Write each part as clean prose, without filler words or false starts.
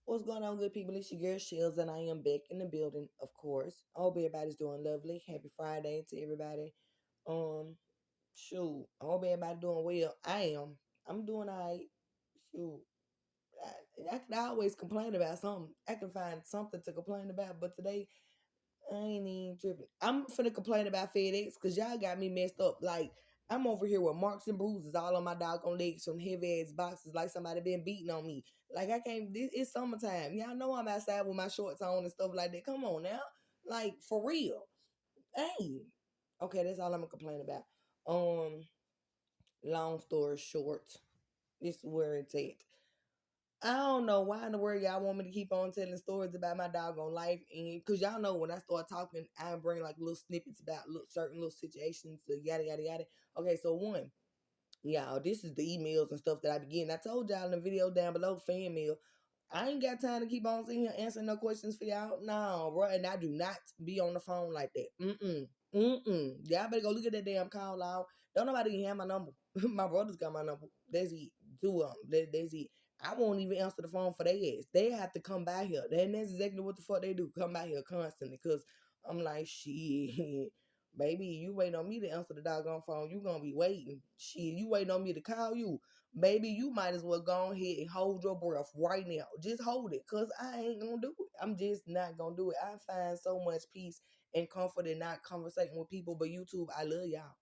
What's going on, good people? It's your girl Shells, and I am back in the building, of course. I hope everybody's doing lovely. Happy Friday to everybody. Um, shoot, I hope everybody doing well. I am. I'm doing alright. Shoot, I can always complain about something. I can find something to complain about, but today I ain't even tripping. I'm finna complain about FedEx because y'all got me messed up. Like, I'm over here with marks and bruises all on my doggone legs from heavy ass boxes, like somebody been beating on me. Like, I can't, it's summertime. Y'all know I'm outside with my shorts on and stuff like that. Come on now. Like, for real. Hey. Okay, that's all I'm gonna complain about. Um, Long story short, this is where it's at. I don't know why in the world y'all want me to keep on telling stories about my doggone life, and because y'all know when I start talking, I bring like little snippets about certain little situations, so yada yada yada. Okay, so one, y'all, this is the emails and stuff that I begin. I told y'all in the video down below, fan mail. I ain't got time to keep on sitting here answering no questions for y'all. No, bro, and I do not be on the phone like that. Y'all better go look at that damn call out. Don't nobody even have my number. My brothers got my number. That's it. Two of them. That's it. I won't even answer the phone for their ass. They have to come by here. And that's exactly what the fuck they do. Come by here constantly. Cause I'm like, shit. Baby, you waiting on me to answer the doggone phone. You gonna be waiting. Shit, you waiting on me to call you. Baby, you might as well go ahead and hold your breath right now. Just hold it, cause I ain't gonna do it. I'm just not gonna do it. I find so much peace and comfort in not conversating with people. But YouTube, I love y'all.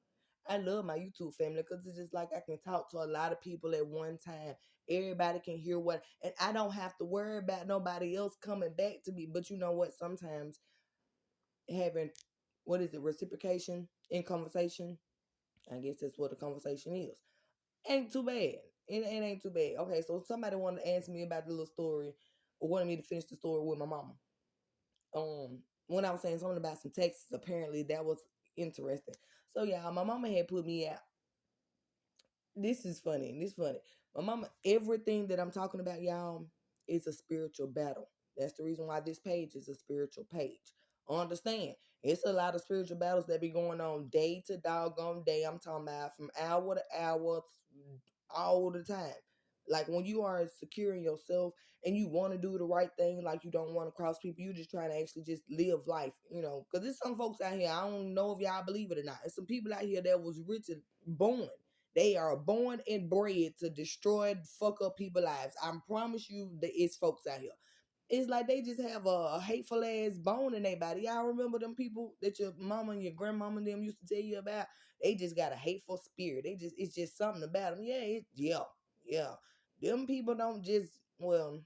I love my YouTube family because it's just like I can talk to a lot of people at one time. Everybody can hear what, and I don't have to worry about nobody else coming back to me. But you know what? Sometimes having, what is it, reciprocation in conversation, I guess that's what a conversation is, ain't too bad. It ain't too bad. Okay, so somebody wanted to ask me about the little story or wanted me to finish the story with my mama. When I was saying something about some Texas, apparently that was interesting. So yeah, my mama had put me out. This is funny. This is funny. My mama, everything that I'm talking about, y'all, is a spiritual battle. That's the reason why this page is a spiritual page. Understand? It's a lot of spiritual battles that be going on day to doggone day. I'm talking about from hour to hour, all the time. Like when you are securing yourself and you want to do the right thing, like you don't want to cross people, you just trying to actually just live life, because there's some folks out here, I don't know if y'all believe it or not. There's some people out here that was written, born. They are born and bred to destroy, fuck up people's lives. I promise you that it's folks out here. It's like they just have a hateful ass bone in their body. Y'all remember them people that your mama and your grandmama and them used to tell you about? They just got a hateful spirit. It's just something about them. Yeah. Them people don't just, well,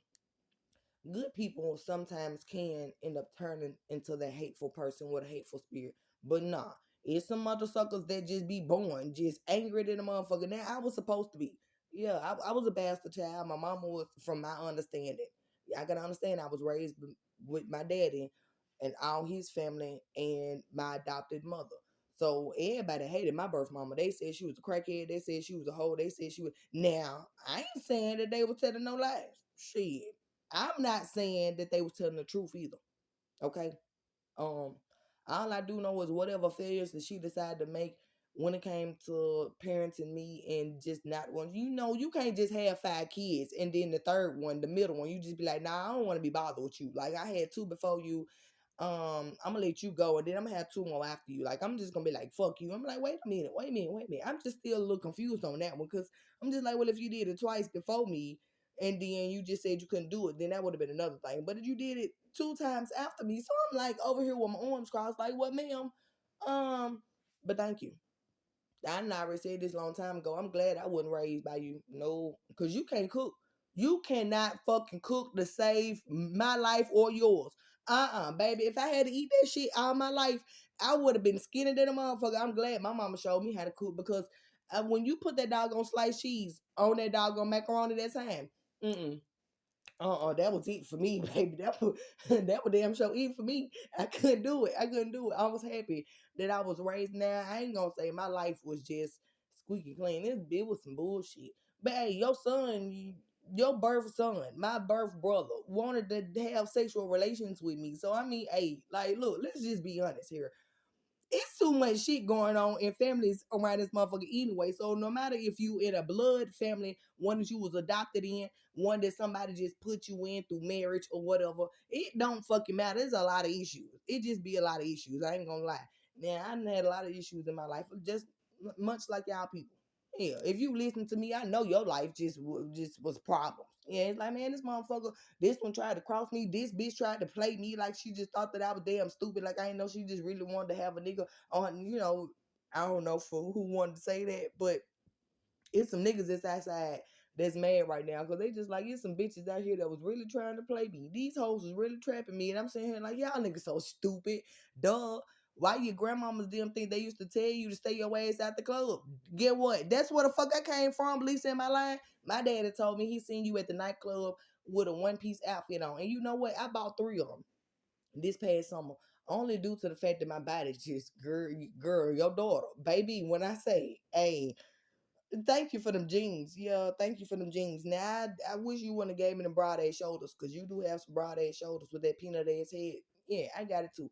good people sometimes can end up turning into that hateful person with a hateful spirit. But nah, it's some mother suckers that just be born just angry than a motherfucker. Now I was supposed to be. Yeah, I was a bastard child. My mama was, from my understanding. I gotta understand I was raised with my daddy and all his family and my adopted mother. So everybody hated my birth mama. They said she was a crackhead. They said she was a hoe. They said she was. Now I ain't saying that they were telling no lies. Shit, I'm not saying that they was telling the truth either. Okay. Um, all I do know is whatever failures that she decided to make when it came to parenting me and just not one. You can't just have 5 kids and then the third one, the middle one, you just be like, nah, I don't want to be bothered with you. Like I had 2 before you. I'm gonna let you go, and then I'm gonna have 2 more after you. Like I'm just gonna be like, fuck you. I'm like, wait a minute. I'm just still a little confused on that one because I'm just like, well, if you did it twice before me, and then you just said you couldn't do it, then that would have been another thing. But if you did it 2 times after me, so I'm like over here with my arms crossed, like, what, ma'am? But thank you. I already said this a long time ago. I'm glad I wasn't raised by you. No, because you can't cook. You cannot fucking cook to save my life or yours. Baby. If I had to eat that shit all my life, I would have been skinny than a motherfucker. I'm glad my mama showed me how to cook because when you put that doggone sliced cheese on that doggone macaroni that time, mm-mm. That was it for me, baby. That was damn sure it for me. I couldn't do it. I was happy that I was raised now. I ain't gonna say my life was just squeaky clean. It was some bullshit. But hey, your son, your birth son, my birth brother, wanted to have sexual relations with me. So I mean, hey, like, look, let's just be honest here. it's too much shit going on in families around this motherfucker anyway. So no matter if you in a blood family, one that you was adopted in, one that somebody just put you in through marriage or whatever, it don't fucking matter. There's a lot of issues. It just be a lot of issues. I ain't gonna lie. Now I done had a lot of issues in my life, just much like y'all people. Yeah, if you listen to me, I know your life just was problems. Yeah, it's like, man, this motherfucker, this one tried to cross me. This bitch tried to play me like she just thought that I was damn stupid. Like I didn't know she just really wanted to have a nigga on, I don't know for who wanted to say that, but it's some niggas that's outside that's mad right now because they just like, it's some bitches out here that was really trying to play me. These hoes was really trapping me, and I'm sitting here like, y'all niggas so stupid. Duh. Why your grandmamas them think they used to tell you to stay your ass out the club? Get what? That's where the fuck I came from, Lisa in my line. My daddy told me he seen you at the nightclub with a one-piece outfit on. And you know what? I bought 3 of them this past summer. Only due to the fact that my body just, girl, your daughter. Baby, when I say, hey, thank you for them jeans. Yeah, thank you for them jeans. Now, I wish you wouldn't have gave me them broad ass shoulders because you do have some broad ass shoulders with that peanut ass head. Yeah, I got it too.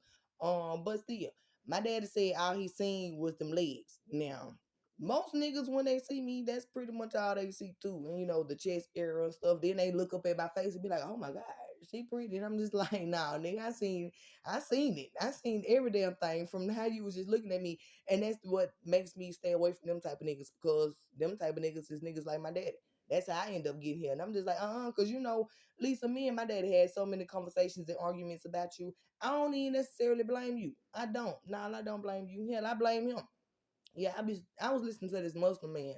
But still, my daddy said all he seen was them legs. Now, most niggas when they see me, that's pretty much all they see too. And the chest area and stuff. Then they look up at my face and be like, "Oh my god, she pretty." And I'm just like, "Nah, nigga, I seen it. I seen every damn thing from how you was just looking at me." And that's what makes me stay away from them type of niggas because them type of niggas is niggas like my daddy. That's how I end up getting here. And I'm just like, because Lisa, me and my daddy had so many conversations and arguments about you. I don't even necessarily blame you. I don't. Nah, I don't blame you. Hell, I blame him. Yeah, I was listening to this Muslim man,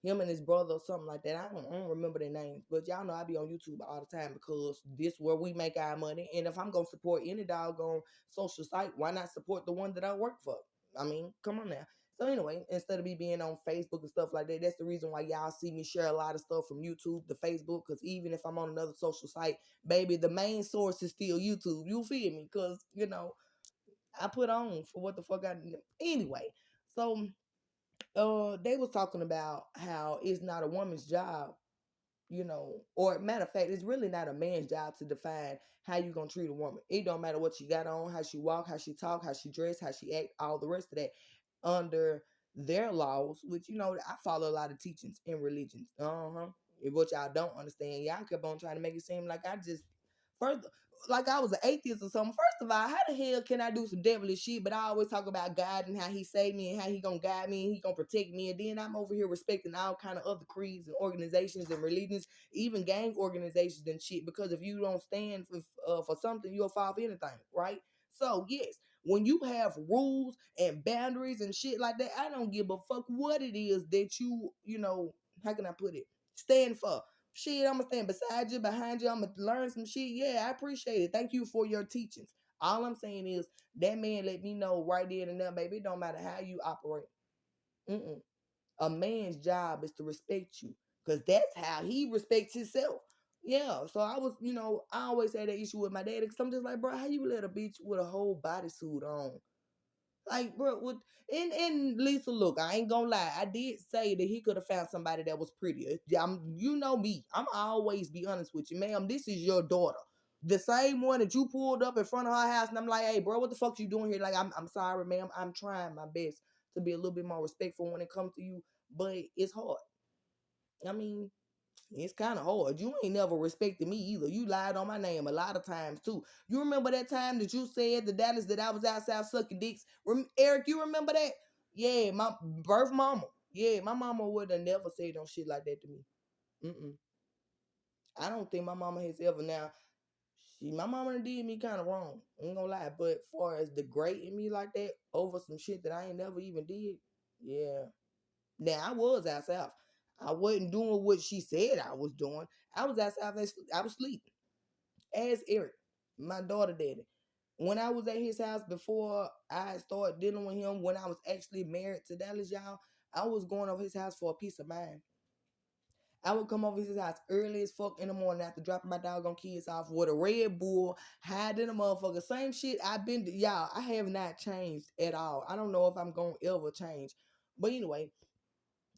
him and his brother or something like that. I don't remember their names, but y'all know I be on YouTube all the time because this where we make our money. And if I'm gonna support any doggone social site, why not support the one that I work for? I mean, come on now. So anyway, instead of me being on Facebook and stuff like that, that's the reason why y'all see me share a lot of stuff from YouTube to Facebook. Because even if I'm on another social site, baby, the main source is still YouTube. You feel me? Because I put on for what the fuck I anyway. So they was talking about how it's not a woman's job, or matter of fact, it's really not a man's job to define how you gonna treat a woman. It don't matter what she got on, how she walk, how she talk, how she dress, how she act, all the rest of that under their laws, which I follow a lot of teachings in religions. What y'all don't understand, y'all kept on trying to make it seem like I just first like I was an atheist or something. First of all, how the hell can I do some devilish shit? But I always talk about God and how he saved me and how he gonna guide me and he gonna protect me. And then I'm over here respecting all kind of other creeds and organizations and religions, even gang organizations and shit. Because if you don't stand for something, you'll fall for anything, right? So yes, when you have rules and boundaries and shit like that, I don't give a fuck what it is that how can I put it? Stand for. Shit, I'm gonna stand beside you, behind you. I'm gonna learn some shit. Yeah, I appreciate it. Thank you for your teachings. All I'm saying is that man let me know right then and there, baby. It don't matter how you operate. Mm-mm. A man's job is to respect you, cause that's how he respects himself. Yeah. So I was, I always had that issue with my daddy, cause I'm just like, bro, how you let a bitch with a whole bodysuit on? Like, bro, and Lisa, look, I ain't gonna lie. I did say that he could have found somebody that was prettier. You know me. I'm always be honest with you, ma'am. This is your daughter, the same one that you pulled up in front of her house, and I'm like, hey, bro, what the fuck you doing here? Like, I'm sorry, ma'am. I'm trying my best to be a little bit more respectful when it comes to you, but it's hard. I mean, it's kind of hard. You ain't never respected me either. You lied on my name a lot of times too. You remember that time that you said to Dallas that I was outside sucking dicks? Eric, you remember that? Yeah, my birth mama. Yeah, my mama would have never said no shit like that to me. Mm-mm. I don't think my mama has ever. Now, my mama done did me kind of wrong. I ain't gonna lie. But far as degrading me like that over some shit that I ain't never even did, yeah. Now I was out south. I wasn't doing what she said I was doing. I was out south. I was sleeping. As Eric, my daughter daddy. When I was at his house before I started dealing with him, when I was actually married to Dallas, y'all, I was going over his house for a peace of mind. I would come over his house early as fuck in the morning after dropping my doggone kids off with a Red Bull, hiding a motherfucker. Same shit I've been to, y'all. I have not changed at all. I don't know if I'm going to ever change. But anyway,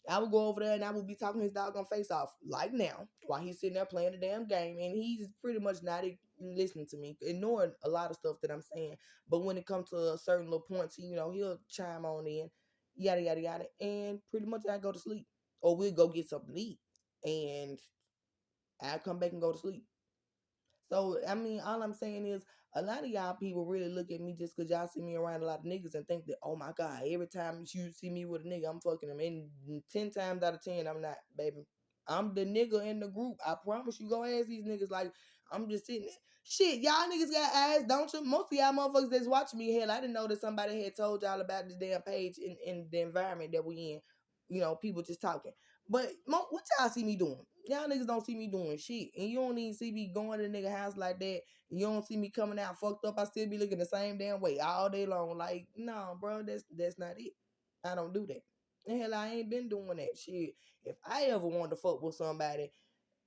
I would go over there and I would be talking his doggone face off like now while he's sitting there playing the damn game, and he's pretty much not listening to me, ignoring a lot of stuff that I'm saying. But when it comes to a certain little points, he'll chime on in, yada yada yada, and pretty much I go to sleep, or we'll go get something to eat, and I come back and go to sleep. So I mean, all I'm saying is a lot of y'all people really look at me just because y'all see me around a lot of niggas and think that, oh my god, every time you see me with a nigga, I'm fucking him. And 10 times out of 10, I'm not, baby. I'm the nigga in the group. I promise you. Go ask these niggas. Like, I'm just sitting there. Shit, y'all niggas got eyes, don't you? Most of y'all motherfuckers that's watching me, hell, I didn't know that somebody had told y'all about this damn page in the environment that we in. People just talking. But what y'all see me doing? Y'all niggas don't see me doing shit. And you don't even see me going to the nigga house like that. You don't see me coming out fucked up. I still be looking the same damn way all day long. Like, no, bro, that's not it. I don't do that. And hell, I ain't been doing that shit. If I ever wanted to fuck with somebody,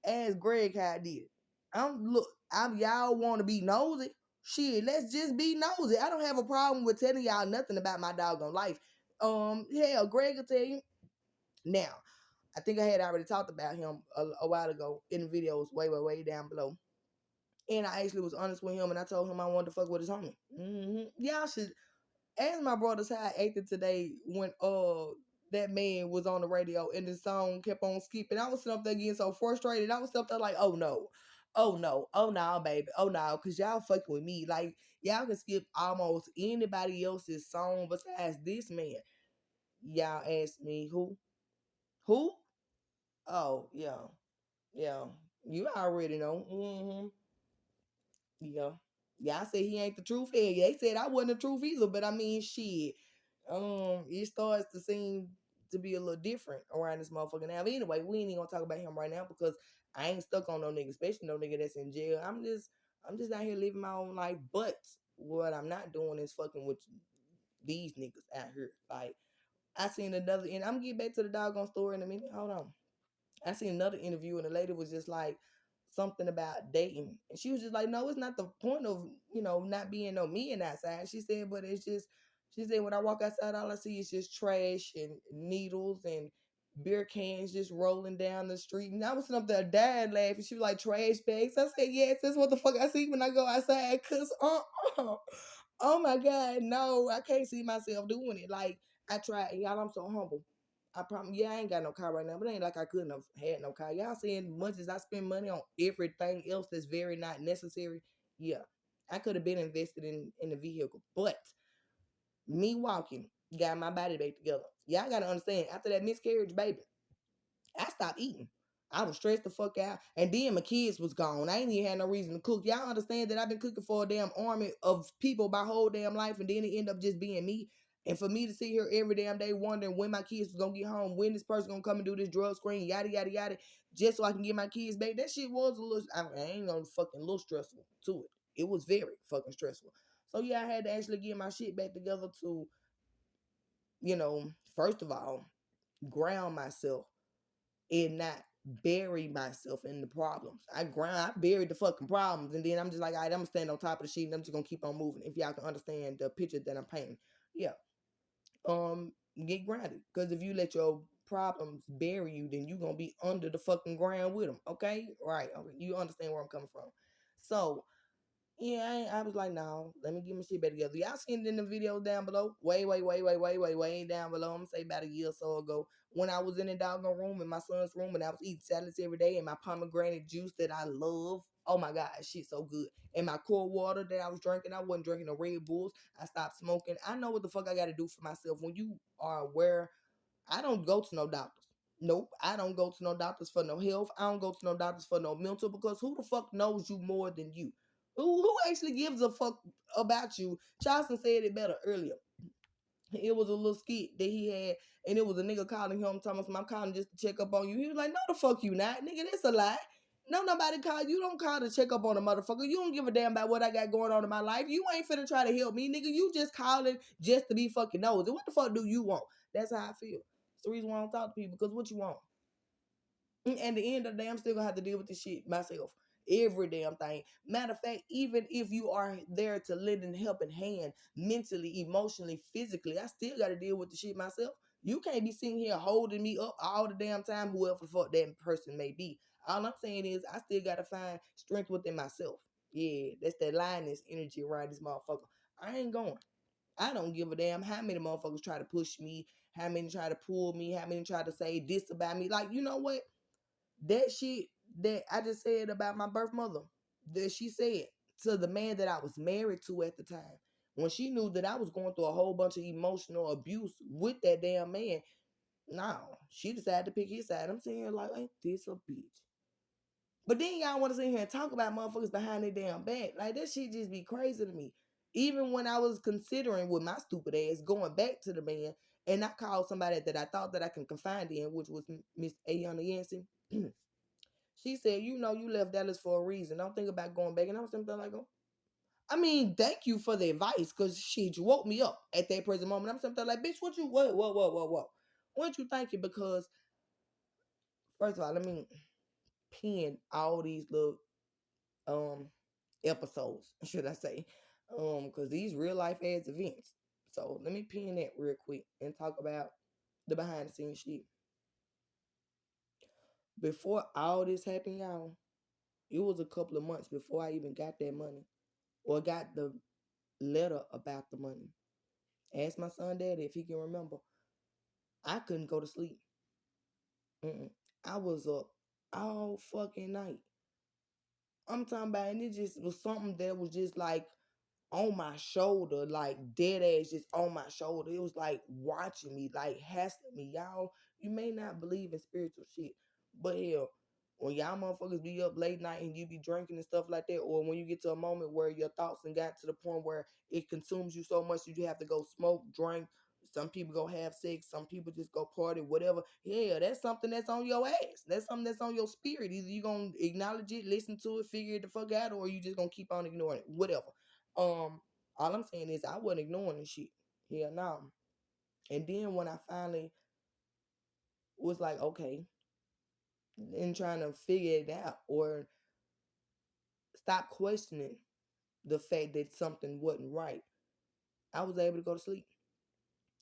ask Greg how I did it. I'm y'all want to be nosy. Shit, let's just be nosy. I don't have a problem with telling y'all nothing about my doggone life. Hell, Greg will tell you. Now, I think I had already talked about him a while ago in the videos way, way, way down below. And I actually was honest with him, and I told him I wanted to fuck with his homie. Y'all should ask my brothers how I acted today when that man was on the radio and the song kept on skipping. I was sitting up there getting so frustrated. I was up there like, oh no, oh no, oh no, baby, oh no, cause y'all fucking with me. Like, y'all can skip almost anybody else's song besides this man. Y'all asked me who? Who? Oh yeah, yeah. You already know. Yeah. Y'all say he ain't the truth. Yeah, they said I wasn't the truth either, but I mean, shit. It starts to seem to be a little different around this motherfucker now. But anyway, we ain't even gonna talk about him right now because I ain't stuck on no nigga, especially no nigga that's in jail. I'm just out here living my own life. But what I'm not doing is fucking with these niggas out here. Like, I seen another, and I'm gonna get back to the doggone story in a minute. Hold on. I seen another interview and the lady was just like something about dating. And she was just like, no, it's not the point of, not being no men outside. She said, but it's just, she said, when I walk outside, all I see is just trash and needles and beer cans just rolling down the street. And I was sitting up there dying laughing. She was like, trash bags. I said, yes, that's what the fuck I see when I go outside. Cause, oh my God, no, I can't see myself doing it. Like, I tried, and y'all, I'm so humble. I promise. Yeah, I ain't got no car right now, but it ain't like I couldn't have had no car. Y'all seeing much as I spend money on everything else that's very not necessary. Yeah, I could have been invested in the vehicle, but me walking got my body back together. Y'all gotta understand. After that miscarriage, baby, I stopped eating. I was stressed the fuck out. And then my kids was gone. I ain't even had no reason to cook. Y'all understand that I've been cooking for a damn army of people my whole damn life, and then it end up just being me. And for me to sit here every damn day wondering when my kids was gonna get home, when this person gonna come and do this drug screen, yada yada yada, just so I can get my kids back. That shit was a little, I ain't gonna fucking little stressful to it. It was very fucking stressful. So yeah, I had to actually get my shit back together to, first of all, ground myself and not bury myself in the problems. I buried the fucking problems, and then I'm just like, all right, I'm gonna stand on top of the sheet and I'm just gonna keep on moving. If y'all can understand the picture that I'm painting, yeah. Get grounded, because if you let your problems bury you, then you gonna be under the fucking ground with them. Okay, right? Okay, you understand where I'm coming from. So yeah, I was like, no, let me get my shit back together. Y'all seen it in the video down below? Way down below. I'm gonna say about a year or so ago when I was in the doggone room in my son's room and I was eating salads every day and my pomegranate juice that I love. Oh my God, shit so good. And my core water that I was drinking, I wasn't drinking no Red Bulls. I stopped smoking. I know what the fuck I gotta do for myself. When you are aware, I don't go to no doctors. Nope, I don't go to no doctors for no health. I don't go to no doctors for no mental, because who the fuck knows you more than you? Who actually gives a fuck about you? Charleston said it better earlier. It was a little skit that he had, and it was a nigga calling him, telling him, I'm calling just to check up on you. He was like, no, the fuck you not. Nigga, that's a lie. No, nobody call you. Don't call to check up on a motherfucker. You don't give a damn about what I got going on in my life. You ain't finna try to help me, nigga. You just calling just to be fucking nosy. What the fuck do you want? That's how I feel. It's the reason why I don't talk to people, because what you want? And the end of the day, I'm still gonna have to deal with this shit myself. Every damn thing. Matter of fact, even if you are there to lend a helping hand mentally, emotionally, physically, I still gotta deal with the shit myself. You can't be sitting here holding me up all the damn time, whoever the fuck that person may be. All I'm saying is I still gotta find strength within myself. Yeah, that's that lioness energy around this motherfucker. I ain't going. I don't give a damn how many motherfuckers try to push me, how many try to pull me, how many try to say this about me. Like, you know what? That shit that I just said about my birth mother, that she said to the man that I was married to at the time, when she knew that I was going through a whole bunch of emotional abuse with that damn man, no, she decided to pick his side. I'm sitting here like, ain't this a bitch? But then y'all want to sit here and talk about motherfuckers behind their damn back. Like, that shit just be crazy to me. Even when I was considering with my stupid ass going back to the man, and I called somebody that I thought that I can confide in, which was Miss Ayana Yancy. She said, you know, you left Dallas for a reason. Don't think about going back. And I was something like, oh, I mean, thank you for the advice, because shit, you woke me up at that present moment. I'm something like, bitch, what you, what? What you thinking? Because, first of all, let me pin all these little um episodes, should I say, because these real life ass events. So let me pin that real quick and talk about the behind the scenes shit. Before all this happened, y'all, it was a couple of months before I even got that money or got the letter about the money. Ask my son daddy if he can remember. I couldn't go to sleep. Mm-mm. I was up all fucking night. I'm talking about, and it just was something that was just like on my shoulder, like dead ass, just on my shoulder. It was like watching me, like hassling me. Y'all, you may not believe in spiritual shit, but hell, when y'all motherfuckers be up late night and you be drinking and stuff like that, or when you get to a moment where your thoughts and got to the point where it consumes you so much that you have to go smoke, drink. Some people go have sex, some people just go party, whatever. Yeah, that's something that's on your ass. That's something that's on your spirit. Either you gonna acknowledge it, listen to it, figure it the fuck out, or you just gonna keep on ignoring it. Whatever. All I'm saying is I wasn't ignoring this shit. Hell no. And then when I finally was like, okay, and trying to figure it out or stop questioning the fact that something wasn't right, I was able to go to sleep.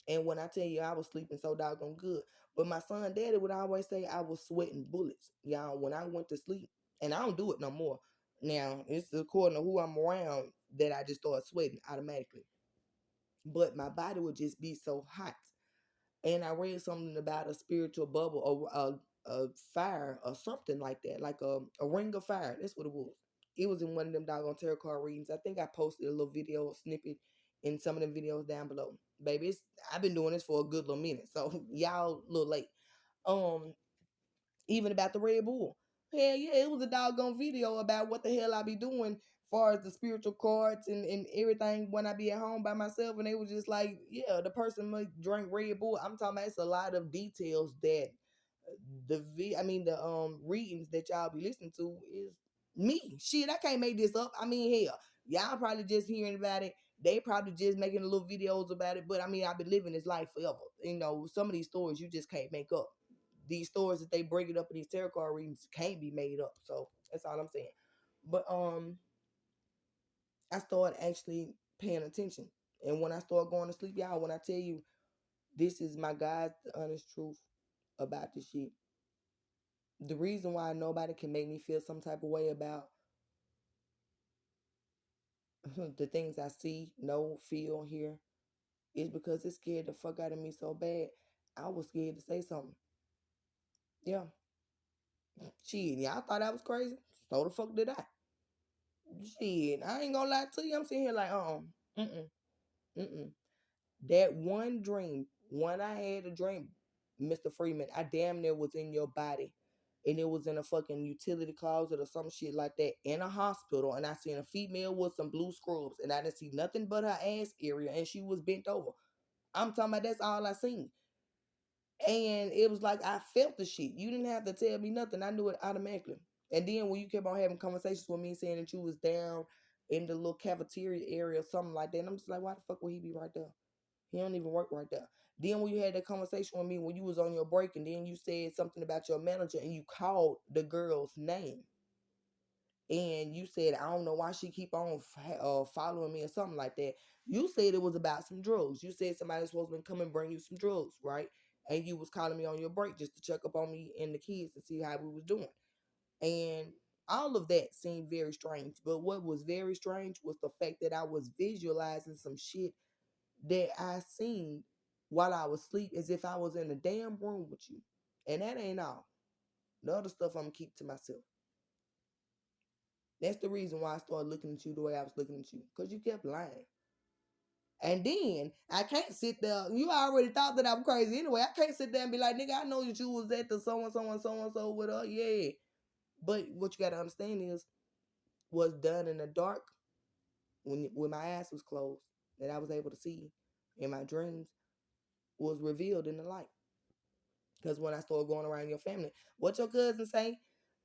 And when I tell you I was sleeping so doggone good, but my son daddy would always say I was sweating bullets. Y'all, when I went to sleep, and I don't do it no more. Now, it's according to who I'm around that I just start sweating automatically. But my body would just be so hot. And I read something about a spiritual bubble or a fire or something like that, like a ring of fire. That's what it was. It was in one of them doggone tarot card readings. I think I posted a little video snippet in some of the videos down below. Baby, I've been doing this for a good little minute, so y'all a little late. Um, Even about the Red Bull. Hell yeah, it was a doggone video about what the hell I be doing far as the spiritual cards and everything when I be at home by myself. And they was just like, yeah, the person might drink Red Bull. I'm talking about it's a lot of details that the readings that y'all be listening to is me. Shit, I can't make this up. I mean, hell, y'all probably just hearing about it. They probably just making little videos about it. But I mean, I've been living this life forever. You know, some of these stories you just can't make up. These stories that they break it up in these tarot card readings can't be made up. So that's all I'm saying. But I started actually paying attention. And when I start going to sleep, y'all, when I tell you this is my God's honest truth about this shit. The reason why nobody can make me feel some type of way about the things I see, know, feel, hear is because it scared the fuck out of me so bad. I was scared to say something. Yeah. Shit, y'all thought I was crazy. So the fuck did I. Shit, I ain't gonna lie to you. I'm sitting here like, mm-mm, mm-mm. That one dream, when I had a dream, Mr. Freeman, I damn near was in your body. And it was in a fucking utility closet or some shit like that in a hospital. And I seen a female with some blue scrubs. And I didn't see nothing but her ass area. And she was bent over. I'm talking about that's all I seen. And it was like I felt the shit. You didn't have to tell me nothing. I knew it automatically. And then when you kept on having conversations with me saying that you was down in the little cafeteria area or something like that, and I'm just like, why the fuck would he be right there? He don't even work right there. Then when you had that conversation with me when you was on your break, and then you said something about your manager, and you called the girl's name, and you said, I don't know why she keep on following me or something like that. You said it was about some drugs. You said somebody's supposed to come and bring you some drugs, right? and you was calling me on your break just to check up on me and the kids and see how we was doing. And all of that seemed very strange. But what was very strange was the fact that I was visualizing some shit that I seen while I was asleep as if I was in a damn room with you. And that ain't all. The other stuff I'm gonna keep to myself. That's the reason why I started looking at you the way I was looking at you. Because you kept lying. And then I can't sit there. You already thought that I'm crazy anyway. I can't sit there and be like, nigga, I know that you was at the so and so and so and so with her. Yeah. But what you gotta understand is what's done in the dark when my eyes was closed that I was able to see in my dreams was revealed in the light. Because when I started going around your family, what your cousin say?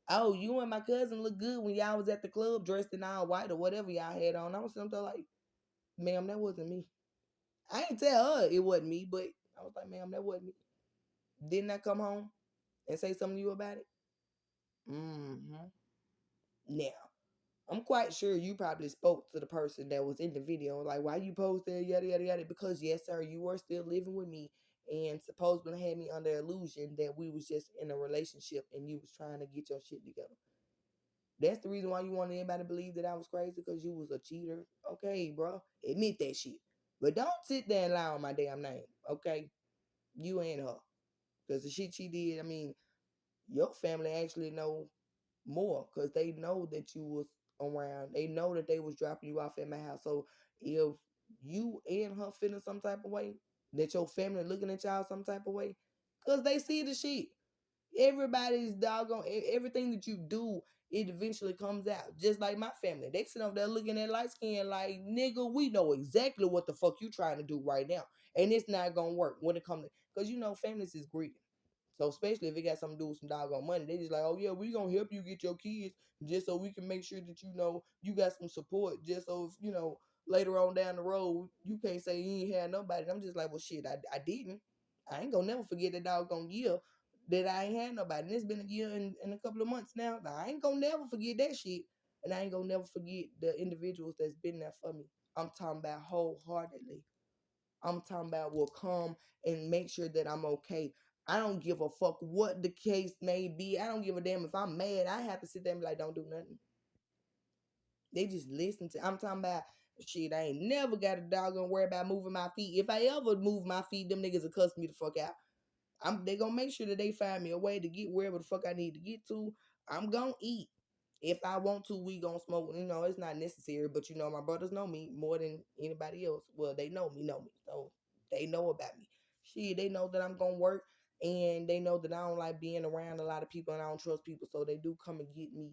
Oh, you and my cousin look good when y'all was at the club dressed in all white or whatever y'all had on. I was sitting there like, ma'am, that wasn't me. I ain't tell her it wasn't me, but I was like, ma'am, that wasn't me. Didn't I come home and say something to you about it? Mm-hmm. Now, I'm quite sure you probably spoke to the person that was in the video, like, why you posted yada yada yada? Because yes, sir, you were still living with me and supposedly had me under illusion that we was just in a relationship and you was trying to get your shit together. That's the reason why you wanted everybody to believe that I was crazy because you was a cheater. Okay, bro, admit that shit. But don't sit there and lie on my damn name. Okay, you and her, because the shit she did. I mean, your family actually know more because they know that you was around. They know that they was dropping you off at my house. So if you and her feeling some type of way, that your family looking at y'all some type of way, because they see the shit. Everybody's doggone everything that you do, it eventually comes out. Just like my family. They sit up there looking at light skin like, nigga, we know exactly what the fuck you trying to do right now. And it's not gonna work when it comes to, because you know families is greedy. So especially if it got something to do with some doggone money, they just like, oh yeah, we gonna help you get your kids just so we can make sure that you know you got some support. Just so if, you know, later on down the road you can't say you ain't had nobody. And I'm just like, well shit, I didn't. I ain't gonna never forget that doggone year that I ain't had nobody. And it's been a year and a couple of months now. I ain't gonna never forget that shit. And I ain't gonna never forget the individuals that's been there for me. I'm talking about wholeheartedly. I'm talking about will come and make sure that I'm okay. I don't give a fuck what the case may be. I don't give a damn if I'm mad. I have to sit there and be like, don't do nothing. They just listen to. I'm talking about shit. I ain't never got a dog gonna worry about moving my feet. If I ever move my feet, them niggas will cuss me the fuck out. They gonna make sure that they find me a way to get wherever the fuck I need to get to. I'm gonna eat. If I want to, we gonna smoke. You know, it's not necessary, but you know, my brothers know me more than anybody else. Well, they know me, so they know about me. Shit, they know that I'm gonna work, and they know that I don't like being around a lot of people, and I don't trust people, so they do come and get me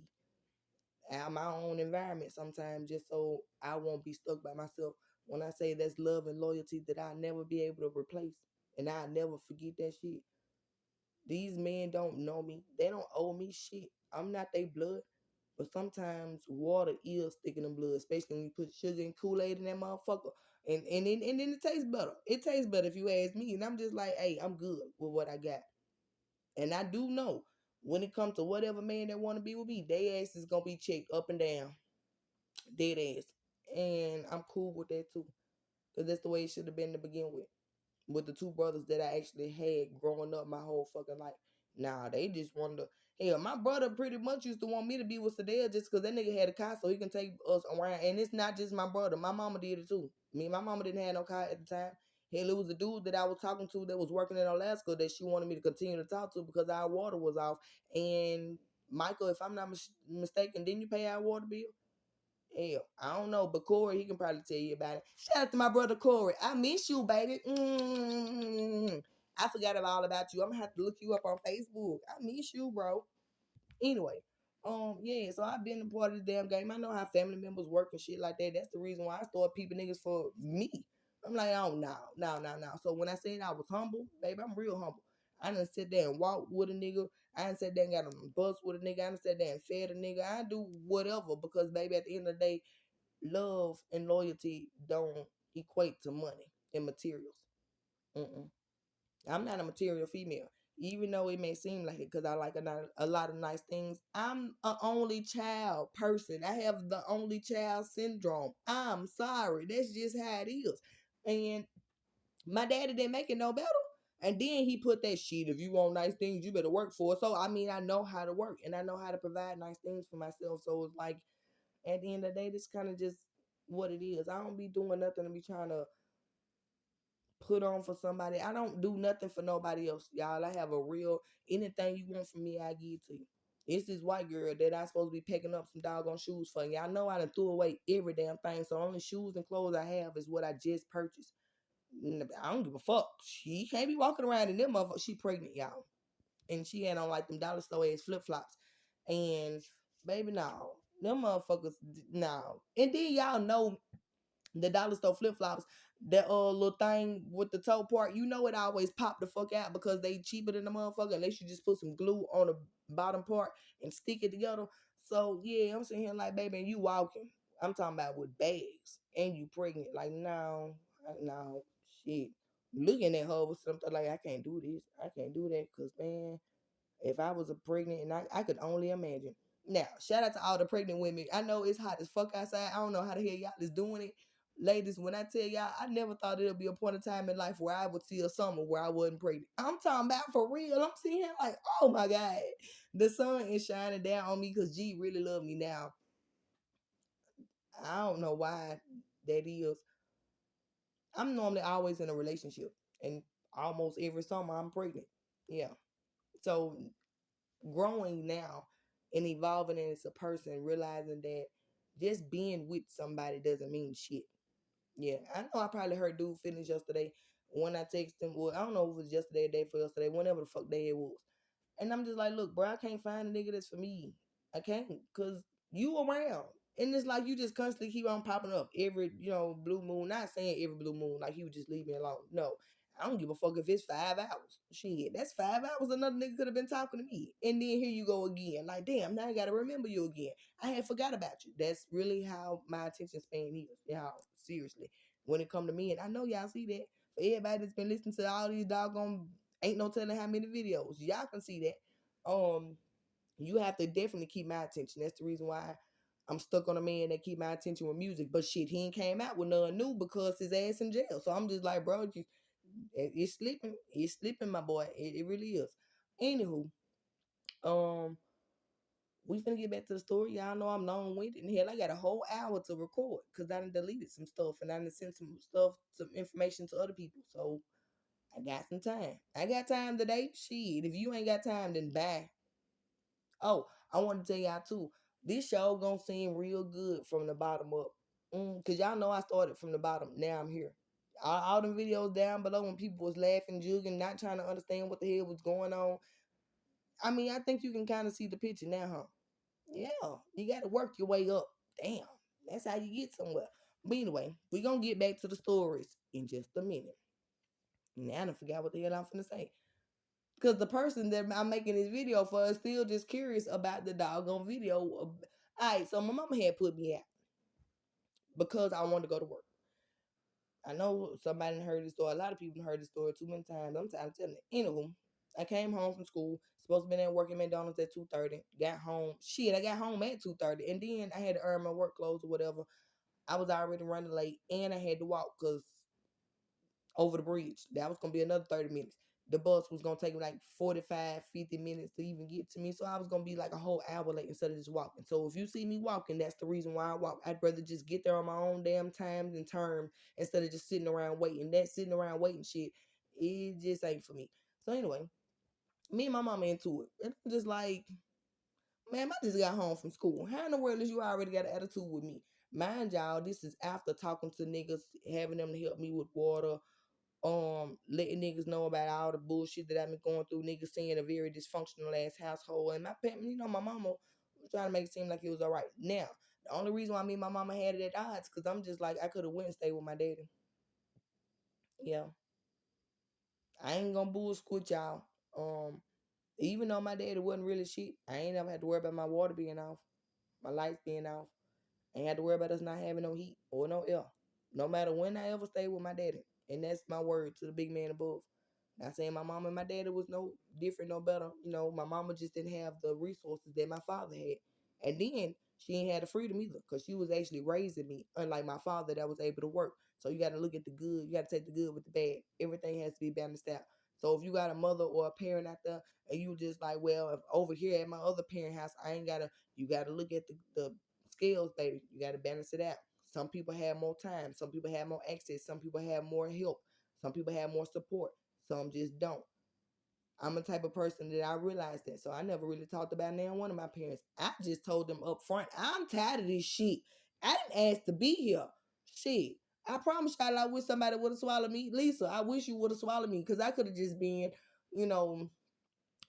out of my own environment sometimes, just so I won't be stuck by myself. When I say that's love and loyalty that I'll never be able to replace, and I'll never forget that shit. These men don't know me. They don't owe me shit. I'm not their blood. But sometimes water is thicker than blood, especially when you put sugar and Kool-Aid in that motherfucker. And then it tastes better. It tastes better if you ask me. And I'm just like, hey, I'm good with what I got. And I do know when it comes to whatever man that want to be with me, they ass is gonna be checked up and down. Dead ass. And I'm cool with that too. Because that's the way it should have been to begin with the two brothers that I actually had growing up my whole fucking life. Nah, they just wanted to. Hell, my brother pretty much used to want me to be with Sadell just because that nigga had a car so he can take us around. And it's not just my brother. My mama did it too. Me and my mama didn't have no car at the time. Hell, it was a dude that I was talking to that was working in Alaska that she wanted me to continue to talk to because our water was off. And Michael, if I'm not mistaken, didn't you pay our water bill? Hell, I don't know, but Corey, he can probably tell you about it. Shout out to my brother Corey. I miss you, baby. I forgot all about you. I'm gonna have to look you up on Facebook. I miss you, bro. Anyway, yeah, so I've been a part of the damn game. I know how family members work and shit like that. That's the reason why I started peeping niggas for me. I'm like, oh no. So when I said I was humble, baby, I'm real humble. I done sit there and walk with a nigga. I done sat there and got on the bus with a nigga. I done sat there and fed a nigga. I do whatever because, baby, at the end of the day, love and loyalty don't equate to money and materials. Mm-mm. I'm not a material female, even though it may seem like it because I like a lot of nice things. I'm an only child person. I have the only child syndrome. I'm sorry. That's just how it is. And my daddy didn't make it no better. And then he put that shit, if you want nice things, you better work for it. So I mean, I know how to work and I know how to provide nice things for myself. So it's like at the end of the day, this kind of just what it is. I don't be doing nothing to be trying to put on for somebody. I don't do nothing for nobody else, y'all. I have a real anything you want from me, I give to you. It's this white girl that I supposed to be picking up some doggone shoes for. Y'all know I done threw away every damn thing. So only shoes and clothes I have is what I just purchased. I don't give a fuck. She can't be walking around in them motherfuckers. She pregnant, y'all. And she had on like them dollar store ass flip flops. And baby, no. Them motherfuckers, no. And then y'all know the dollar store flip flops, that little thing with the toe part, you know it always pop the fuck out because they cheaper than the motherfucker unless you just put some glue on the bottom part and stick it together. So yeah, I'm sitting here like, baby, and you walking. I'm talking about with bags and you pregnant. Like, no, no, shit. Looking at her with something like, I can't do this. I can't do that because, man, if I was a pregnant, and I could only imagine. Now, shout out to all the pregnant women. I know it's hot as fuck outside. I don't know how the hell y'all is doing it. Ladies, when I tell y'all, I never thought it'll be a point of time in life where I would see a summer where I wasn't pregnant. I'm talking about for real. I'm sitting here like, oh my God. The sun is shining down on me because G really love me now. I don't know why that is. I'm normally always in a relationship. And almost every summer I'm pregnant. Yeah. So growing now and evolving as a person, realizing that just being with somebody doesn't mean shit. Yeah, I know I probably heard dude finish yesterday when I texted him. Well, I don't know if it was yesterday or day for yesterday, whenever the fuck day it was. And I'm just like, look, bro, I can't find a nigga that's for me. I can't, cause you around. And it's like you just constantly keep on popping up every, blue moon. Not saying every blue moon, like you just leave me alone. No. I don't give a fuck if it's 5 hours. Shit, that's 5 hours another nigga could have been talking to me. And then here you go again. Like, damn, now I gotta remember you again. I had forgot about you. That's really how my attention span is. Y'all, seriously. When it come to me, and I know y'all see that. For everybody that's been listening to all these doggone ain't no telling how many videos. Y'all can see that. You have to definitely keep my attention. That's the reason why I'm stuck on a man that keep my attention with music. But shit, he ain't came out with nothing new because his ass in jail. So I'm just like, bro, it's slipping. It's slipping, my boy. It really is. Anywho, um, we finna get back to the story. Y'all know I'm long winded. And hell, I got a whole hour to record because I done deleted some stuff and I done sent some stuff, some information to other people. So I got some time. I got time today. Shit, if you ain't got time, then bye. Oh, I want to tell y'all too. This show gonna seem real good from the bottom up. Cause y'all know I started from the bottom. Now I'm here. All them videos down below when people was laughing, jugging, not trying to understand what the hell was going on. I mean, I think you can kind of see the picture now, huh? Yeah, you got to work your way up. Damn, that's how you get somewhere. But anyway, we gonna get back to the stories in just a minute. Now I forgot what the hell I'm finna say. Because the person that I'm making this video for is still just curious about the doggone video. All right, so my mama had put me out because I wanted to go to work. I know somebody heard this story. A lot of people heard this story too many times. I'm tired of telling it. Anyway, I came home from school. Supposed to be there working McDonald's at 2:30. Got home. Shit, I got home at 2:30. And then I had to earn my work clothes or whatever. I was already running late. And I had to walk because over the bridge. That was gonna be another 30 minutes. The bus was gonna take me like 45, 50 minutes to even get to me. So I was gonna be like a whole hour late instead of just walking. So if you see me walking, that's the reason why I walk. I'd rather just get there on my own damn time and term instead of just sitting around waiting. That sitting around waiting shit, it just ain't for me. So anyway, me and my mama into it. And I'm just like, man, I just got home from school. How in the world is you already got an attitude with me? Mind y'all, this is after talking to niggas, having them to help me with water, letting niggas know about all the bullshit that I've been going through, niggas seeing a very dysfunctional ass household. And my parents, my mama was trying to make it seem like it was all right. Now, the only reason why me and my mama had it at odds, because I'm just like, I could have went and stayed with my daddy. Yeah. I ain't gonna bullshit with y'all. Even though my daddy wasn't really shit, I ain't never had to worry about my water being off, my lights being off. I ain't had to worry about us not having no heat or no air. No matter when I ever stayed with my daddy. And that's my word to the big man above. Not saying my mom and my daddy was no different, no better. My mama just didn't have the resources that my father had. And then she ain't had the freedom either because she was actually raising me, unlike my father that was able to work. So you got to look at the good. You got to take the good with the bad. Everything has to be balanced out. So if you got a mother or a parent out there and you just like, well, if over here at my other parent house, I ain't gotta, you gotta look at the scales, baby. You gotta balance it out. Some people have more time, some people have more access, some people have more help, some people have more support, some just don't. I'm a type of person that I realized that. So I never really talked about now one of my parents. I just told them up front, I'm tired of this shit. I didn't ask to be here. Shit. I promise y'all I wish somebody would have swallowed me. Lisa, I wish you would have swallowed me because I could have just been, you know,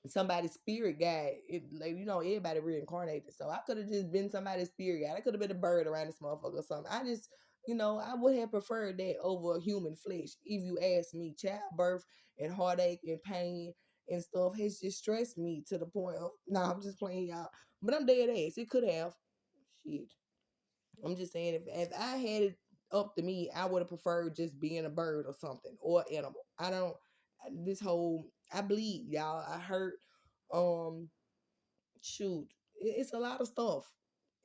somebody's spirit guide. It like everybody reincarnated. So I could have just been somebody's spirit guide. I could have been a bird around this motherfucker or something. I just I would have preferred that over human flesh. If you ask me, childbirth and heartache and pain and stuff has just stressed me to the point of I'm just playing y'all. But I'm dead ass. It could have. Shit. I'm just saying if I had it up to me, I would have preferred just being a bird or something or animal. I don't this whole I bleed, y'all. I hurt. Um, shoot, it's a lot of stuff,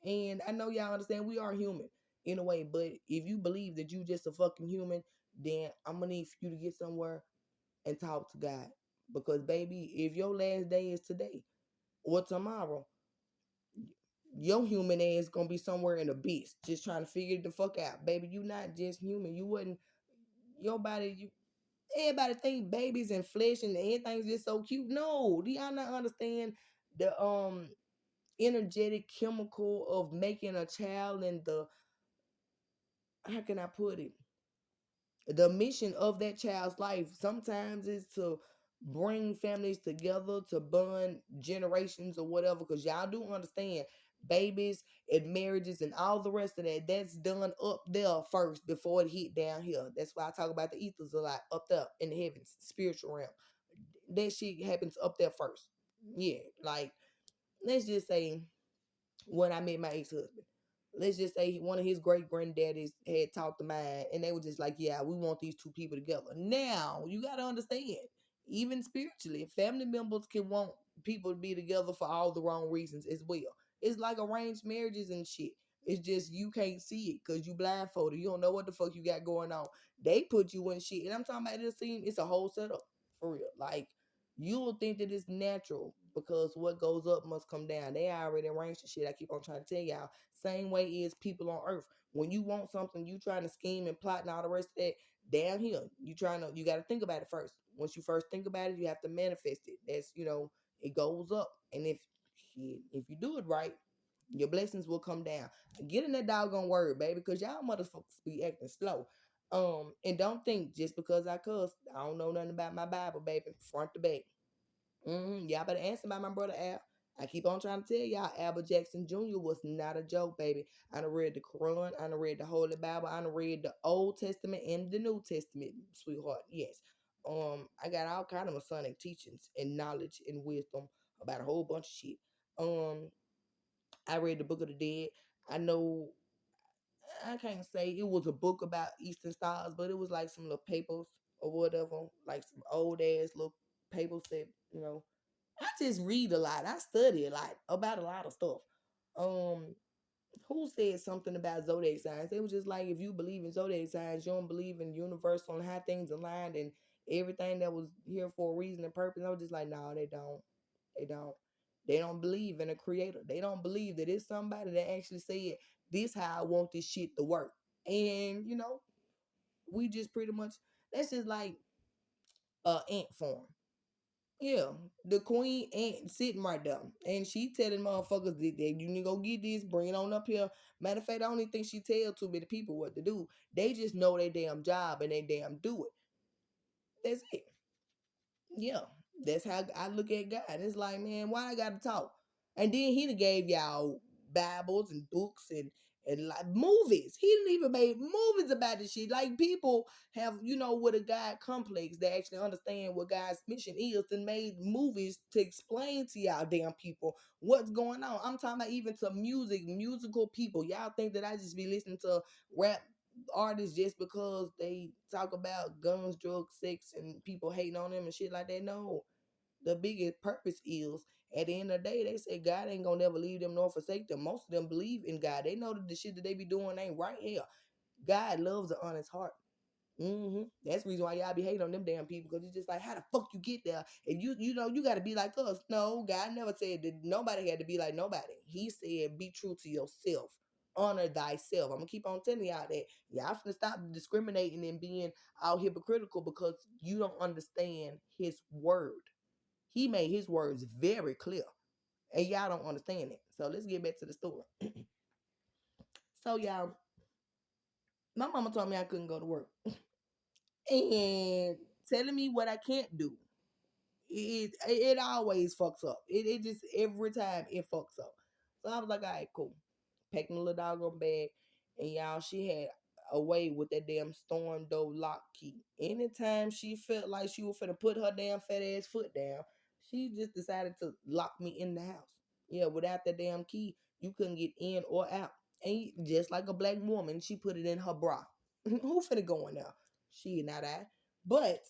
and I know y'all understand we are human in a way. But if you believe that you just a fucking human, then I'm gonna need for you to get somewhere and talk to God, because baby, if your last day is today or tomorrow, your human ass gonna be somewhere in the beast, just trying to figure the fuck out, baby. You not just human. You wouldn't. Your body, everybody think babies and flesh and everything's just so cute. No, do y'all not understand the energetic chemical of making a child and the how can I put it? The mission of that child's life sometimes is to bring families together to bond generations or whatever, because y'all do understand babies and marriages and all the rest of that, that's done up there first before it hit down here. That's why I talk about the ethers a lot, up there in the heavens, spiritual realm. That shit happens up there first. Yeah, like let's just say when I met my ex-husband. Let's just say one of his great granddaddies had talked to mine, and they were just like, "Yeah, we want these two people together." Now you got to understand, even spiritually, family members can want people to be together for all the wrong reasons as well. It's like arranged marriages and shit. It's just you can't see it because you blindfolded. You don't know what the fuck you got going on. They put you in shit, and I'm talking about this scene. It's a whole setup for real. Like you'll think that it's natural because what goes up must come down. They already arranged the shit. I keep on trying to tell y'all. Same way is people on earth. When you want something, you trying to scheme and plot and all the rest of that. Down here, you got to think about it first. Once you first think about it, you have to manifest it. That's it goes up. And if you do it right, your blessings will come down. Get in that doggone word, baby, because y'all motherfuckers be acting slow. And don't think just because I cuss, I don't know nothing about my Bible, baby, front to back. Y'all better answer by my brother Al. I keep on trying to tell y'all, Albert Jackson Jr. was not a joke, baby. I done read the Quran, I done read the Holy Bible, I done read the Old Testament and the New Testament, sweetheart. Yes. I got all kind of Masonic teachings and knowledge and wisdom about a whole bunch of shit. Um, I read the Book of the Dead. I know I can't say it was a book about Eastern stars, but it was like some little papers or whatever, like some old ass little papers that I just read a lot. I study a lot about a lot of stuff. Um, who said something about zodiac signs? They was just like, if you believe in zodiac signs, you don't believe in universal and how things aligned and everything that was here for a reason and purpose. I was just like, no, they don't. They don't. They don't believe in a creator. They don't believe that it's somebody that actually said, this how I want this shit to work. And we just pretty much that's just like ant farm. Yeah, the queen ain't sitting right there, and she telling motherfuckers that you need to go get this, bring it on up here. Matter of fact, I don't even think she tell too many people what to do. They just know their damn job and they damn do it. That's it. Yeah, that's how I look at God. It's like, man, why I gotta talk? And then he done gave y'all Bibles and books and like movies. He didn't even make movies about this shit. Like people have, with a God complex that actually understand what God's mission is, and made movies to explain to y'all damn people what's going on. I'm talking about even to musical people. Y'all think that I just be listening to rap artists just because they talk about guns, drugs, sex, and people hating on them and shit like that. No, the biggest purpose is at the end of the day, they say God ain't gonna never leave them nor forsake them. Most of them believe in God. They know that the shit that they be doing ain't right here. God loves an honest heart. That's the reason why y'all be hating on them damn people, because it's just like, how the fuck you get there? And you got to be like us. No, God never said that nobody had to be like nobody. He said, be true to yourself. Honor thyself. I'm gonna keep on telling y'all that. Y'all finna stop discriminating and being all hypocritical because you don't understand his word. He made his words very clear, and y'all don't understand it. So let's get back to the story. So y'all, my mama told me I couldn't go to work and telling me what I can't do. It always fucks up. It just every time it fucks up. So I was like, all right, cool. Packing the little doggone bag, and y'all, she had a way with that damn storm door lock key. Anytime she felt like she was finna put her damn fat ass foot down, she just decided to lock me in the house. Yeah, without that damn key, you couldn't get in or out. And just like a black woman, she put it in her bra. Who finna go in there? She, not I. But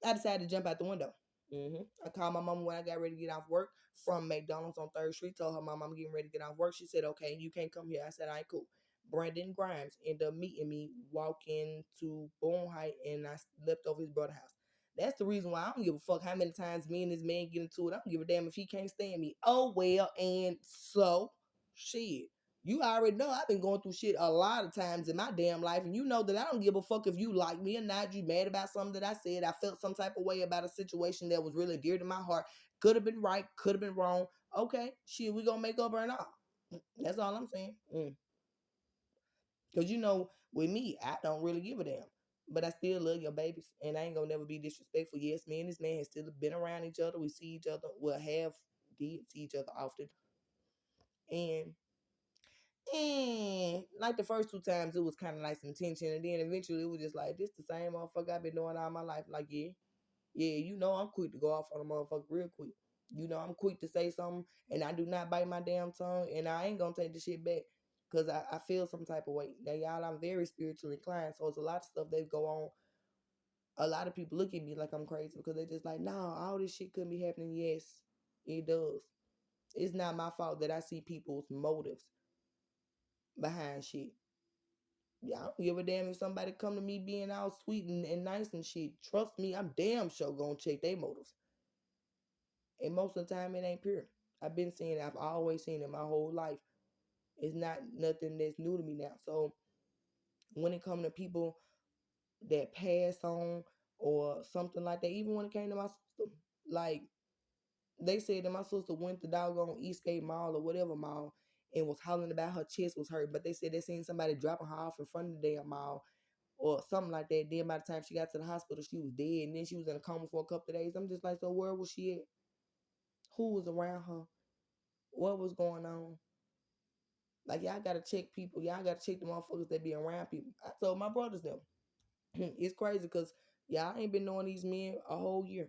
I decided to jump out the window. I called my mom when I got ready to get off work from McDonald's on 3rd Street. Told her mom I'm getting ready to get off work. She said, okay, you can't come here. I said, all right, cool. Brandon Grimes ended up meeting me, walking to Bourne Height, and I slept over his brother's house. That's the reason why I don't give a fuck how many times me and this man get into it. I don't give a damn if he can't stand me. Oh, well, and so, shit. You already know I've been going through shit a lot of times in my damn life, and you know that I don't give a fuck if you like me or not. You mad about something that I said. I felt some type of way about a situation that was really dear to my heart. Could have been right, could have been wrong. Okay, shit, we gonna make up or not. That's all I'm saying. Cause you know, with me, I don't really give a damn. But I still love your babies, and I ain't gonna never be disrespectful. Yes, me and this man has still been around each other. We see each other. Well, have did see each other often, and like the first two times, it was kind of like some tension, and then eventually it was just like, this the same motherfucker I've been doing all my life. Like, yeah, you know I'm quick to go off on a motherfucker real quick. You know I'm quick to say something, and I do not bite my damn tongue, and I ain't gonna take the shit back because I feel some type of way. Now, y'all, I'm very spiritually inclined, so it's a lot of stuff that go on. A lot of people look at me like I'm crazy because they just like, nah, all this shit couldn't be happening. Yes, it does. It's not my fault that I see people's motives behind shit. Yeah, I don't give a damn if somebody come to me being all sweet and nice and shit. Trust me, I'm damn sure gonna check their motives. And most of the time, it ain't pure. I've been seeing it. I've always seen it my whole life. It's not nothing that's new to me now. So when it comes to people that pass on or something like that, even when it came to my sister, like they said that my sister went to doggone Eastgate Mall or whatever mall and was hollering about her chest was hurt, but they said they seen somebody dropping her off in front of the damn mall or something like that. Then by the time she got to the hospital, she was dead, and then she was in a coma for a couple of days. I'm just like, so where was she at? Who was around her? What was going on? Like, y'all gotta check people. Y'all gotta check the motherfuckers that be around people. I told my brothers them. It's crazy because y'all ain't been knowing these men a whole year.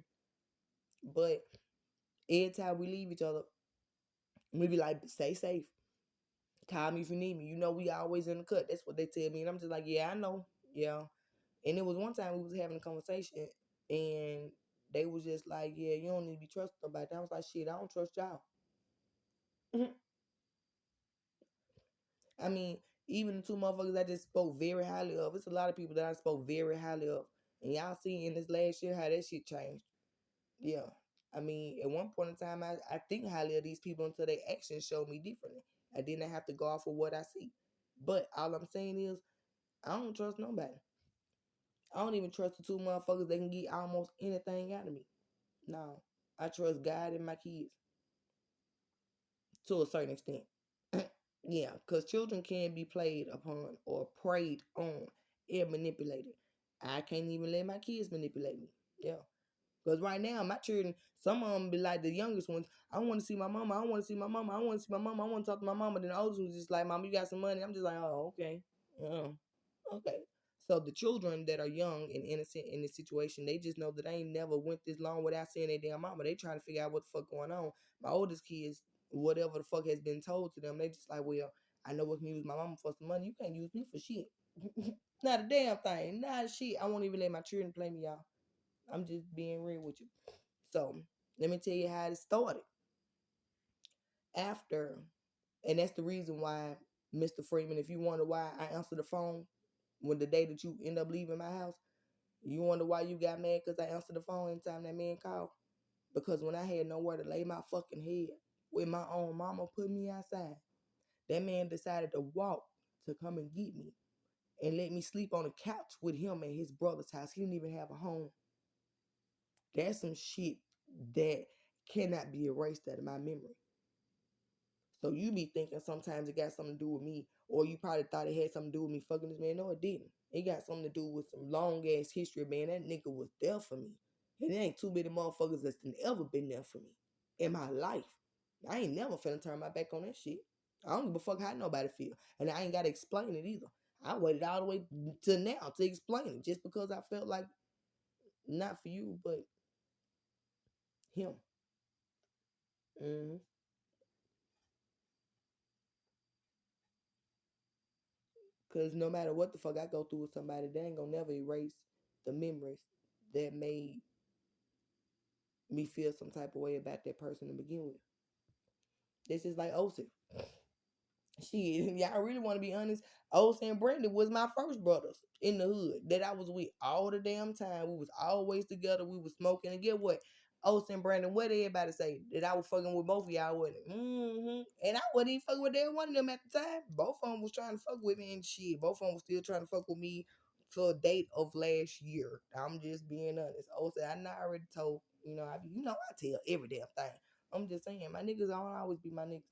But every time we leave each other, we be like, stay safe. Call me if you need me. You know we always in the cut. That's what they tell me. And I'm just like, yeah, I know. Yeah. And it was one time we was having a conversation and they was just like, yeah, you don't need to be trusting nobody. I was like, shit, I don't trust y'all. I mean, even the two motherfuckers I just spoke very highly of. It's a lot of people that I spoke very highly of. And y'all see in this last year how that shit changed. Yeah. I mean, at one point in time, I think highly of these people until their actions showed me differently. I didn't have to go off of what I see. But all I'm saying is, I don't trust nobody. I don't even trust the two motherfuckers that can get almost anything out of me. No. I trust God and my kids to a certain extent. Yeah, because children can be played upon or preyed on and manipulated. I can't even let my kids manipulate me. Yeah. Because right now, my children, some of them be like the youngest ones. I want to see my mama. I want to see my mama. I want to see my mama. I want to talk to my mama. Then the oldest one's just like, Mom, you got some money? I'm just like, oh, okay. Yeah. Okay. So the children that are young and innocent in this situation, they just know that they ain't never went this long without seeing their damn mama. They trying to figure out what the fuck going on. My oldest kids, whatever the fuck has been told to them, they just like, well, I know what can use my mama for some money. You can't use me for shit. Not a damn thing. Not shit. I won't even let my children play me, y'all. I'm just being real with you. So let me tell you how it started. After, and that's the reason why, Mr. Freeman, if you wonder why I answer the phone when the day that you end up leaving my house, you wonder why you got mad because I answered the phone anytime that man called? Because when I had nowhere to lay my fucking head, with my own mama put me outside, that man decided to walk to come and get me and let me sleep on the couch with him at his brother's house. He didn't even have a home. That's some shit that cannot be erased out of my memory. So you be thinking sometimes it got something to do with me, or you probably thought it had something to do with me fucking this man. No, it didn't. It got something to do with some long ass history, man. That nigga was there for me. And there ain't too many motherfuckers that's ever been there for me in my life. I ain't never finna turn my back on that shit. I don't give a fuck how nobody feel. And I ain't gotta explain it either. I waited all the way to now to explain it just because I felt like not for you, but him. hmm Cause no matter what the fuck I go through with somebody, they ain't gonna never erase the memories that made me feel some type of way about that person to begin with. This is like Osi. Shit, y'all really want to be honest, Osi and Brandon was my first brothers in the hood that I was with all the damn time. We was always together. We was smoking. And get what? Osi and Brandon, what did everybody say? That I was fucking with both of y'all, wasn't it? And I wasn't even fucking with every one of them at the time. Both of them was trying to fuck with me and shit. Both of them was still trying to fuck with me for a date of last year. I'm just being honest. Osi, I not already told, I tell every damn thing. I'm just saying, my niggas don't always be my niggas.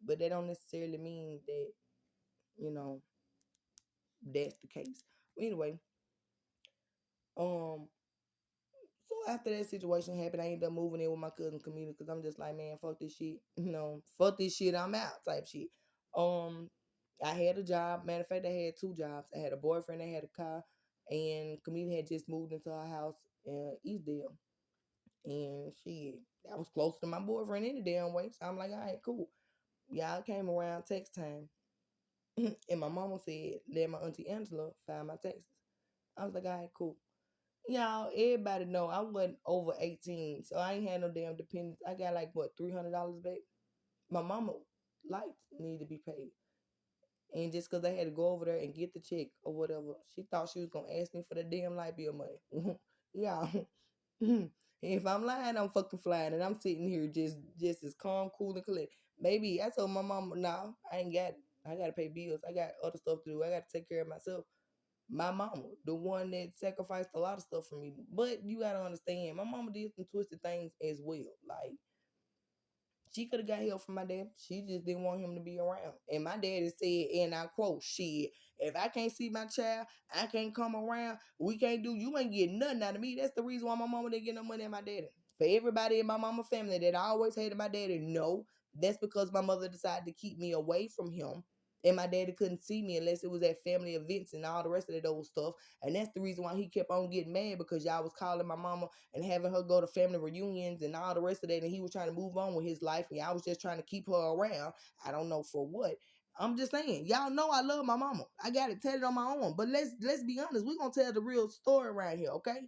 But that don't necessarily mean that, you know, that's the case. Anyway, um, so after that situation happened, I ended up moving in with my cousin Camila because I'm just like, man, fuck this shit. Fuck this shit, I'm out type shit. Um, I had a job. Matter of fact, I had two jobs. I had a boyfriend, I had a car, and Camila had just moved into her house in Eastdale. And shit, that was close to my boyfriend any damn way. So I'm like, all right, cool. Y'all came around text time. And my mama said, let my auntie Angela find my taxes. I was like, all right, cool. Y'all, everybody know I wasn't over 18, so I ain't had no damn dependents. I got like what, $300 back. My mama lights need to be paid. And just because I had to go over there and get the check or whatever, she thought she was gonna ask me for the damn light bill money. Yeah. If I'm lying, I'm fucking flying, and I'm sitting here just as calm, cool, and collected. Maybe I told my mama, no, I ain't got. I gotta pay bills. I got other stuff to do. I gotta take care of myself. My mama, the one that sacrificed a lot of stuff for me. But you gotta understand, my mama did some twisted things as well. Like she could have got help from my dad. She just didn't want him to be around. And my daddy said, and I quote, shit, if I can't see my child, I can't come around, we can't do, you ain't getting nothing out of me. That's the reason why my mama didn't get no money at my daddy. For everybody in my mama family that I always hated my daddy, no, that's because my mother decided to keep me away from him. And my daddy couldn't see me unless it was at family events and all the rest of that old stuff. And that's the reason why he kept on getting mad, because y'all was calling my mama and having her go to family reunions and all the rest of that. And he was trying to move on with his life. And I was just trying to keep her around. I don't know for what. I'm just saying, y'all know I love my mama. I got it tatted on my arm. But let's be honest. We're gonna tell the real story around here, okay?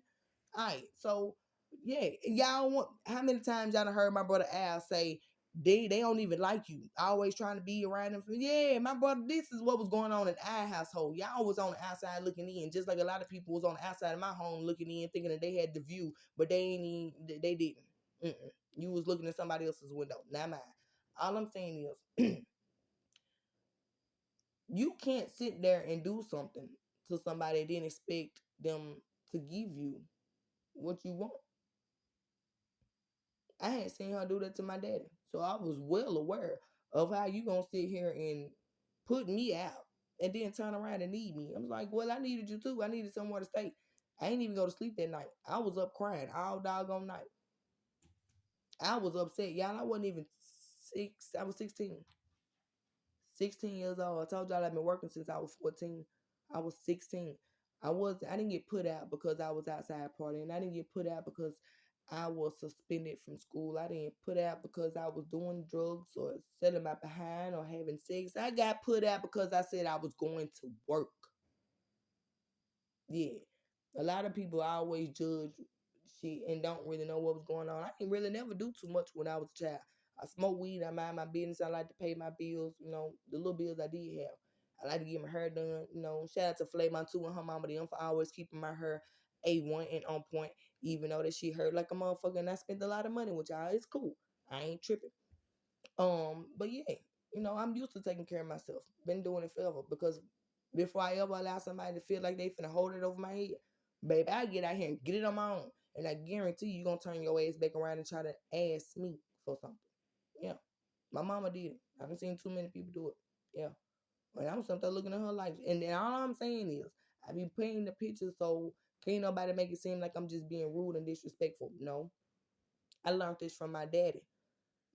All right. So yeah, y'all want, how many times y'all done heard my brother Al say they don't even like you, always trying to be around them? Yeah, my brother, this is what was going on in our household. Y'all was on the outside looking in, just like a lot of people was on the outside of my home looking in, thinking that they had the view, but they ain't even, they didn't. You was looking at somebody else's window, not mine. All I'm saying is, you can't sit there and do something to somebody and then expect them to give you what you want. I had seen her do that to my daddy. So I was well aware of how you gonna sit here and put me out and then turn around and need me. I was like, well, I needed you too. I needed somewhere to stay. I ain't even go to sleep that night. I was up crying all doggone night. I was upset. Y'all, I wasn't even six. I was 16. 16 years old. I told y'all I've been working since I was 14. I was 16. I didn't get put out because I was outside partying. I didn't get put out because I was suspended from school. I didn't put out because I was doing drugs or selling my behind or having sex. I got put out because I said I was going to work. Yeah. A lot of people always judge shit and don't really know what was going on. I didn't really never do too much when I was a child. I smoked weed, I mind my business, I like to pay my bills, the little bills I did have. I like to get my hair done. Shout out to Flay my two and her mama them for always keeping my hair A1 and on point, even though that she hurt like a motherfucker and I spent a lot of money with y'all. It's cool. I ain't tripping. But yeah, I'm used to taking care of myself. Been doing it forever because before I ever allow somebody to feel like they finna hold it over my head, baby, I get out here and get it on my own. And I guarantee you gonna turn your ass back around and try to ask me for something. Yeah. My mama did it. I haven't seen too many people do it. Yeah. And I'm something looking at her like, and then all I'm saying is, I be painting the picture so can't nobody make it seem like I'm just being rude and disrespectful. No. I learned this from my daddy.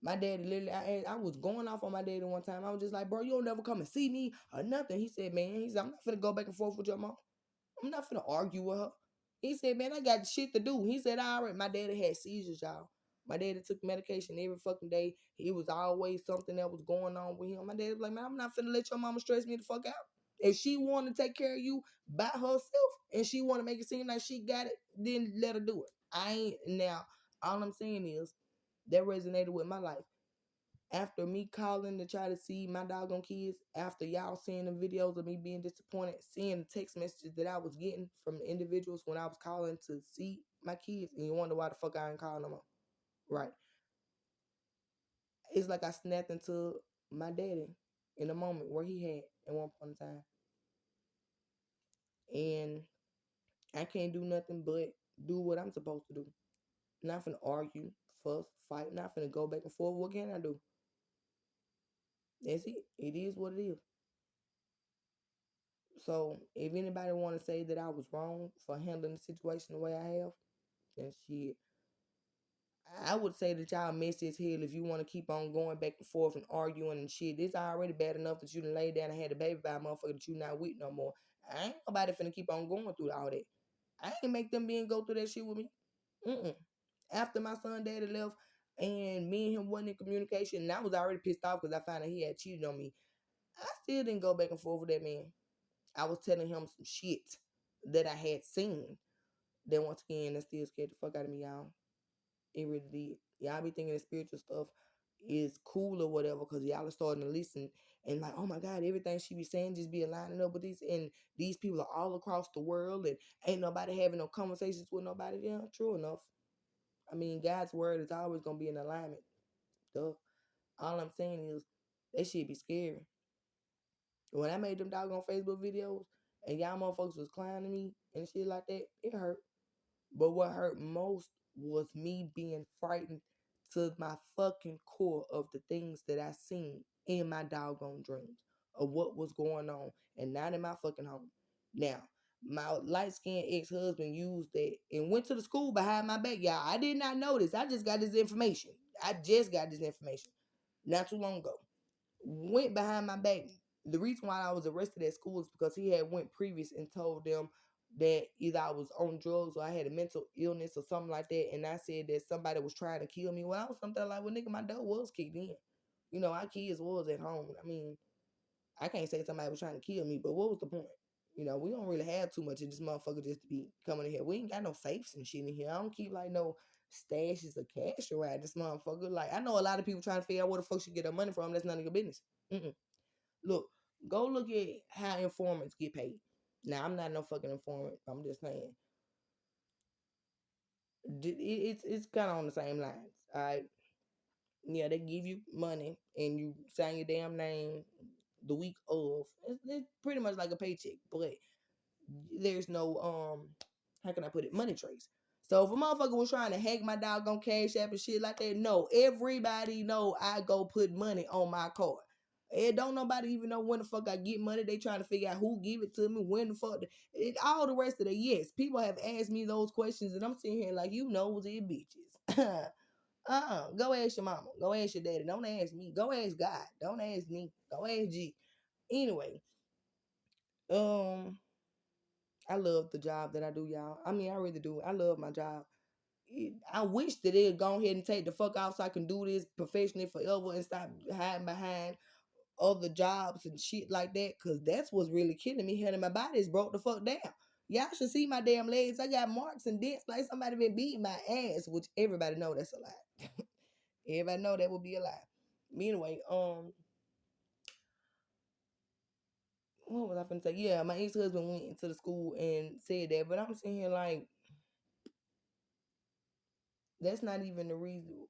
My daddy literally, I was going off on my daddy one time. I was just like, bro, you don't never come and see me or nothing. He said, man, I'm not finna go back and forth with your mom. I'm not finna argue with her. He said, man, I got shit to do. He said, all right, my daddy had seizures, y'all. My daddy took medication every fucking day. It was always something that was going on with him. My daddy was like, man, I'm not finna let your mama stress me the fuck out. If she want to take care of you by herself and she want to make it seem like she got it, then let her do it. I ain't now. All I'm saying is that resonated with my life. After me calling to try to see my doggone kids, after y'all seeing the videos of me being disappointed, seeing the text messages that I was getting from individuals when I was calling to see my kids, and you wonder why the fuck I ain't calling them more. Right. It's like I snapped into my daddy in a moment where he had at one point in time. And I can't do nothing but do what I'm supposed to do. Not finna argue, fuss, fight, not finna go back and forth. What can I do? That's it. It is what it is. So if anybody want to say that I was wrong for handling the situation the way I have, then shit. I would say that y'all messy as hell if you want to keep on going back and forth and arguing and shit. It's already bad enough that you done laid down and had a baby by a motherfucker that you not with no more. I ain't nobody finna keep on going through all that. I ain't make them being go through that shit with me. Mm-mm. After my son daddy left and me and him wasn't in communication, and I was already pissed off because I found out he had cheated on me. I still didn't go back and forth with that man. I was telling him some shit that I had seen. Then once again, that still scared the fuck out of me, y'all. It really did. Y'all be thinking the spiritual stuff is cool or whatever because y'all are starting to listen and like, oh my God, everything she be saying just be aligning up with this. And these people are all across the world and ain't nobody having no conversations with nobody. Yeah, true enough. I mean, God's word is always going to be in alignment. Duh. All I'm saying is that shit be scary. When I made them doggone Facebook videos and y'all motherfuckers was clowning me and shit like that, it hurt. But what hurt most was me being frightened to my fucking core of the things that I seen in my doggone dreams of what was going on and not in my fucking home. Now, my light-skinned ex-husband used that and went to the school behind my back. Y'all, I did not know this. I just got this information. I just got this information not too long ago. Went behind my back. The reason why I was arrested at school is because he had went previous and told them that either I was on drugs or I had a mental illness or something like that. And I said that somebody was trying to kill me. Well, I was something like, well, nigga, my door was kicked in. Our kids was at home. I mean, I can't say somebody was trying to kill me, but what was the point? We don't really have too much of this motherfucker just to be coming in here. We ain't got no safes and shit in here. I don't keep like no stashes of cash around this motherfucker. Like, I know a lot of people trying to figure out where the fuck she get her money from. That's none of your business. Mm-mm. Look, go look at how informants get paid. Now, I'm not no fucking informant. I'm just saying. It's kind of on the same lines. All right. Yeah, they give you money and you sign your damn name the week of. It's pretty much like a paycheck, but there's no how can I put it, money trace. So if a motherfucker was trying to hack my doggone cash app and shit like that, no, everybody know I go put money on my card. And don't nobody even know when the fuck I get money. They trying to figure out who give it to me, when the fuck, all the rest of the yes. People have asked me those questions, and I'm sitting here like, you nosy bitches. Go ask your mama. Go ask your daddy. Don't ask me. Go ask God. Don't ask me. Go ask G. Anyway, um, I love the job that I do, y'all. I mean, I really do. I love my job. I wish that they'd go ahead and take the fuck off so I can do this professionally forever and stop hiding behind other jobs and shit like that. Cause that's what's really killing me. Hell, my body is broke the fuck down. Y'all should see my damn legs. I got marks and dents like somebody been beating my ass, which everybody know that's a lie. Everybody know that would be a lie. Anyway, what was I finna say? Yeah, my ex husband went into the school and said that, but I'm sitting here like, that's not even the reason.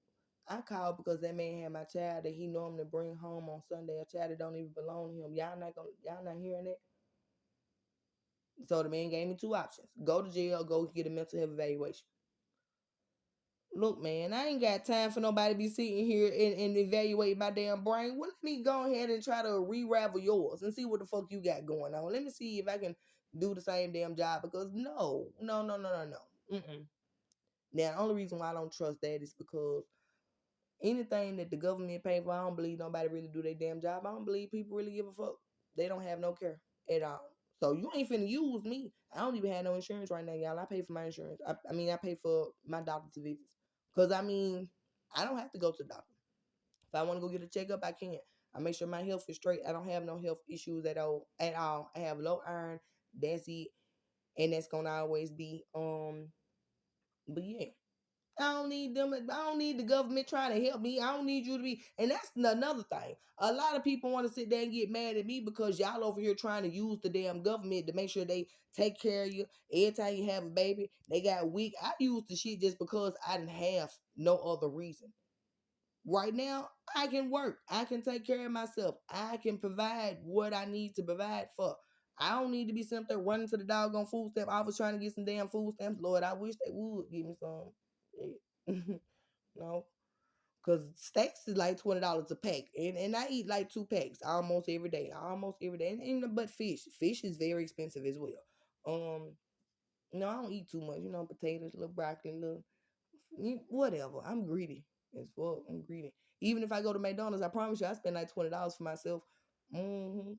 I called because that man had my child that he normally bring home on Sunday, a child that don't even belong to him. Y'all not hearing that? So the man gave me two options: go to jail, go get a mental health evaluation. Look, man, I ain't got time for nobody to be sitting here and evaluate my damn brain. Well, let me go ahead and try to re-ravel yours and see what the fuck you got going on. Let me see if I can do the same damn job, because no, no, no, no, no, no. Mm-mm. Now, the only reason why I don't trust that is because anything that the government pay for, I don't believe nobody really do their damn job. I don't believe people really give a fuck. They don't have no care at all. So you ain't finna use me. I don't even have no insurance right now, y'all. I pay for my insurance. I mean, I pay for my doctor's visits. Cause I mean, I don't have to go to the doctor. If I want to go get a checkup, I can. I make sure my health is straight. I don't have no health issues at all. At all. I have low iron. That's it, and that's gonna always be. But yeah, I don't need them. I don't need the government trying to help me. I don't need you to be. And that's another thing. A lot of people want to sit there and get mad at me because y'all over here trying to use the damn government to make sure they take care of you. Every time you have a baby, they got weak. I use the shit just because I didn't have no other reason. Right now, I can work. I can take care of myself. I can provide what I need to provide for. I don't need to be sitting there running to the doggone food stamp. I was trying to get some damn food stamps. Lord, I wish they would give me some. No, because steaks is like $20 a pack, and I eat like two packs almost every day, but fish is very expensive as well. No, I don't eat too much. Potatoes, little broccoli, little whatever. I'm greedy as fuck. I'm greedy. Even if I go to McDonald's, I promise you, I spend like $20 for myself. hmm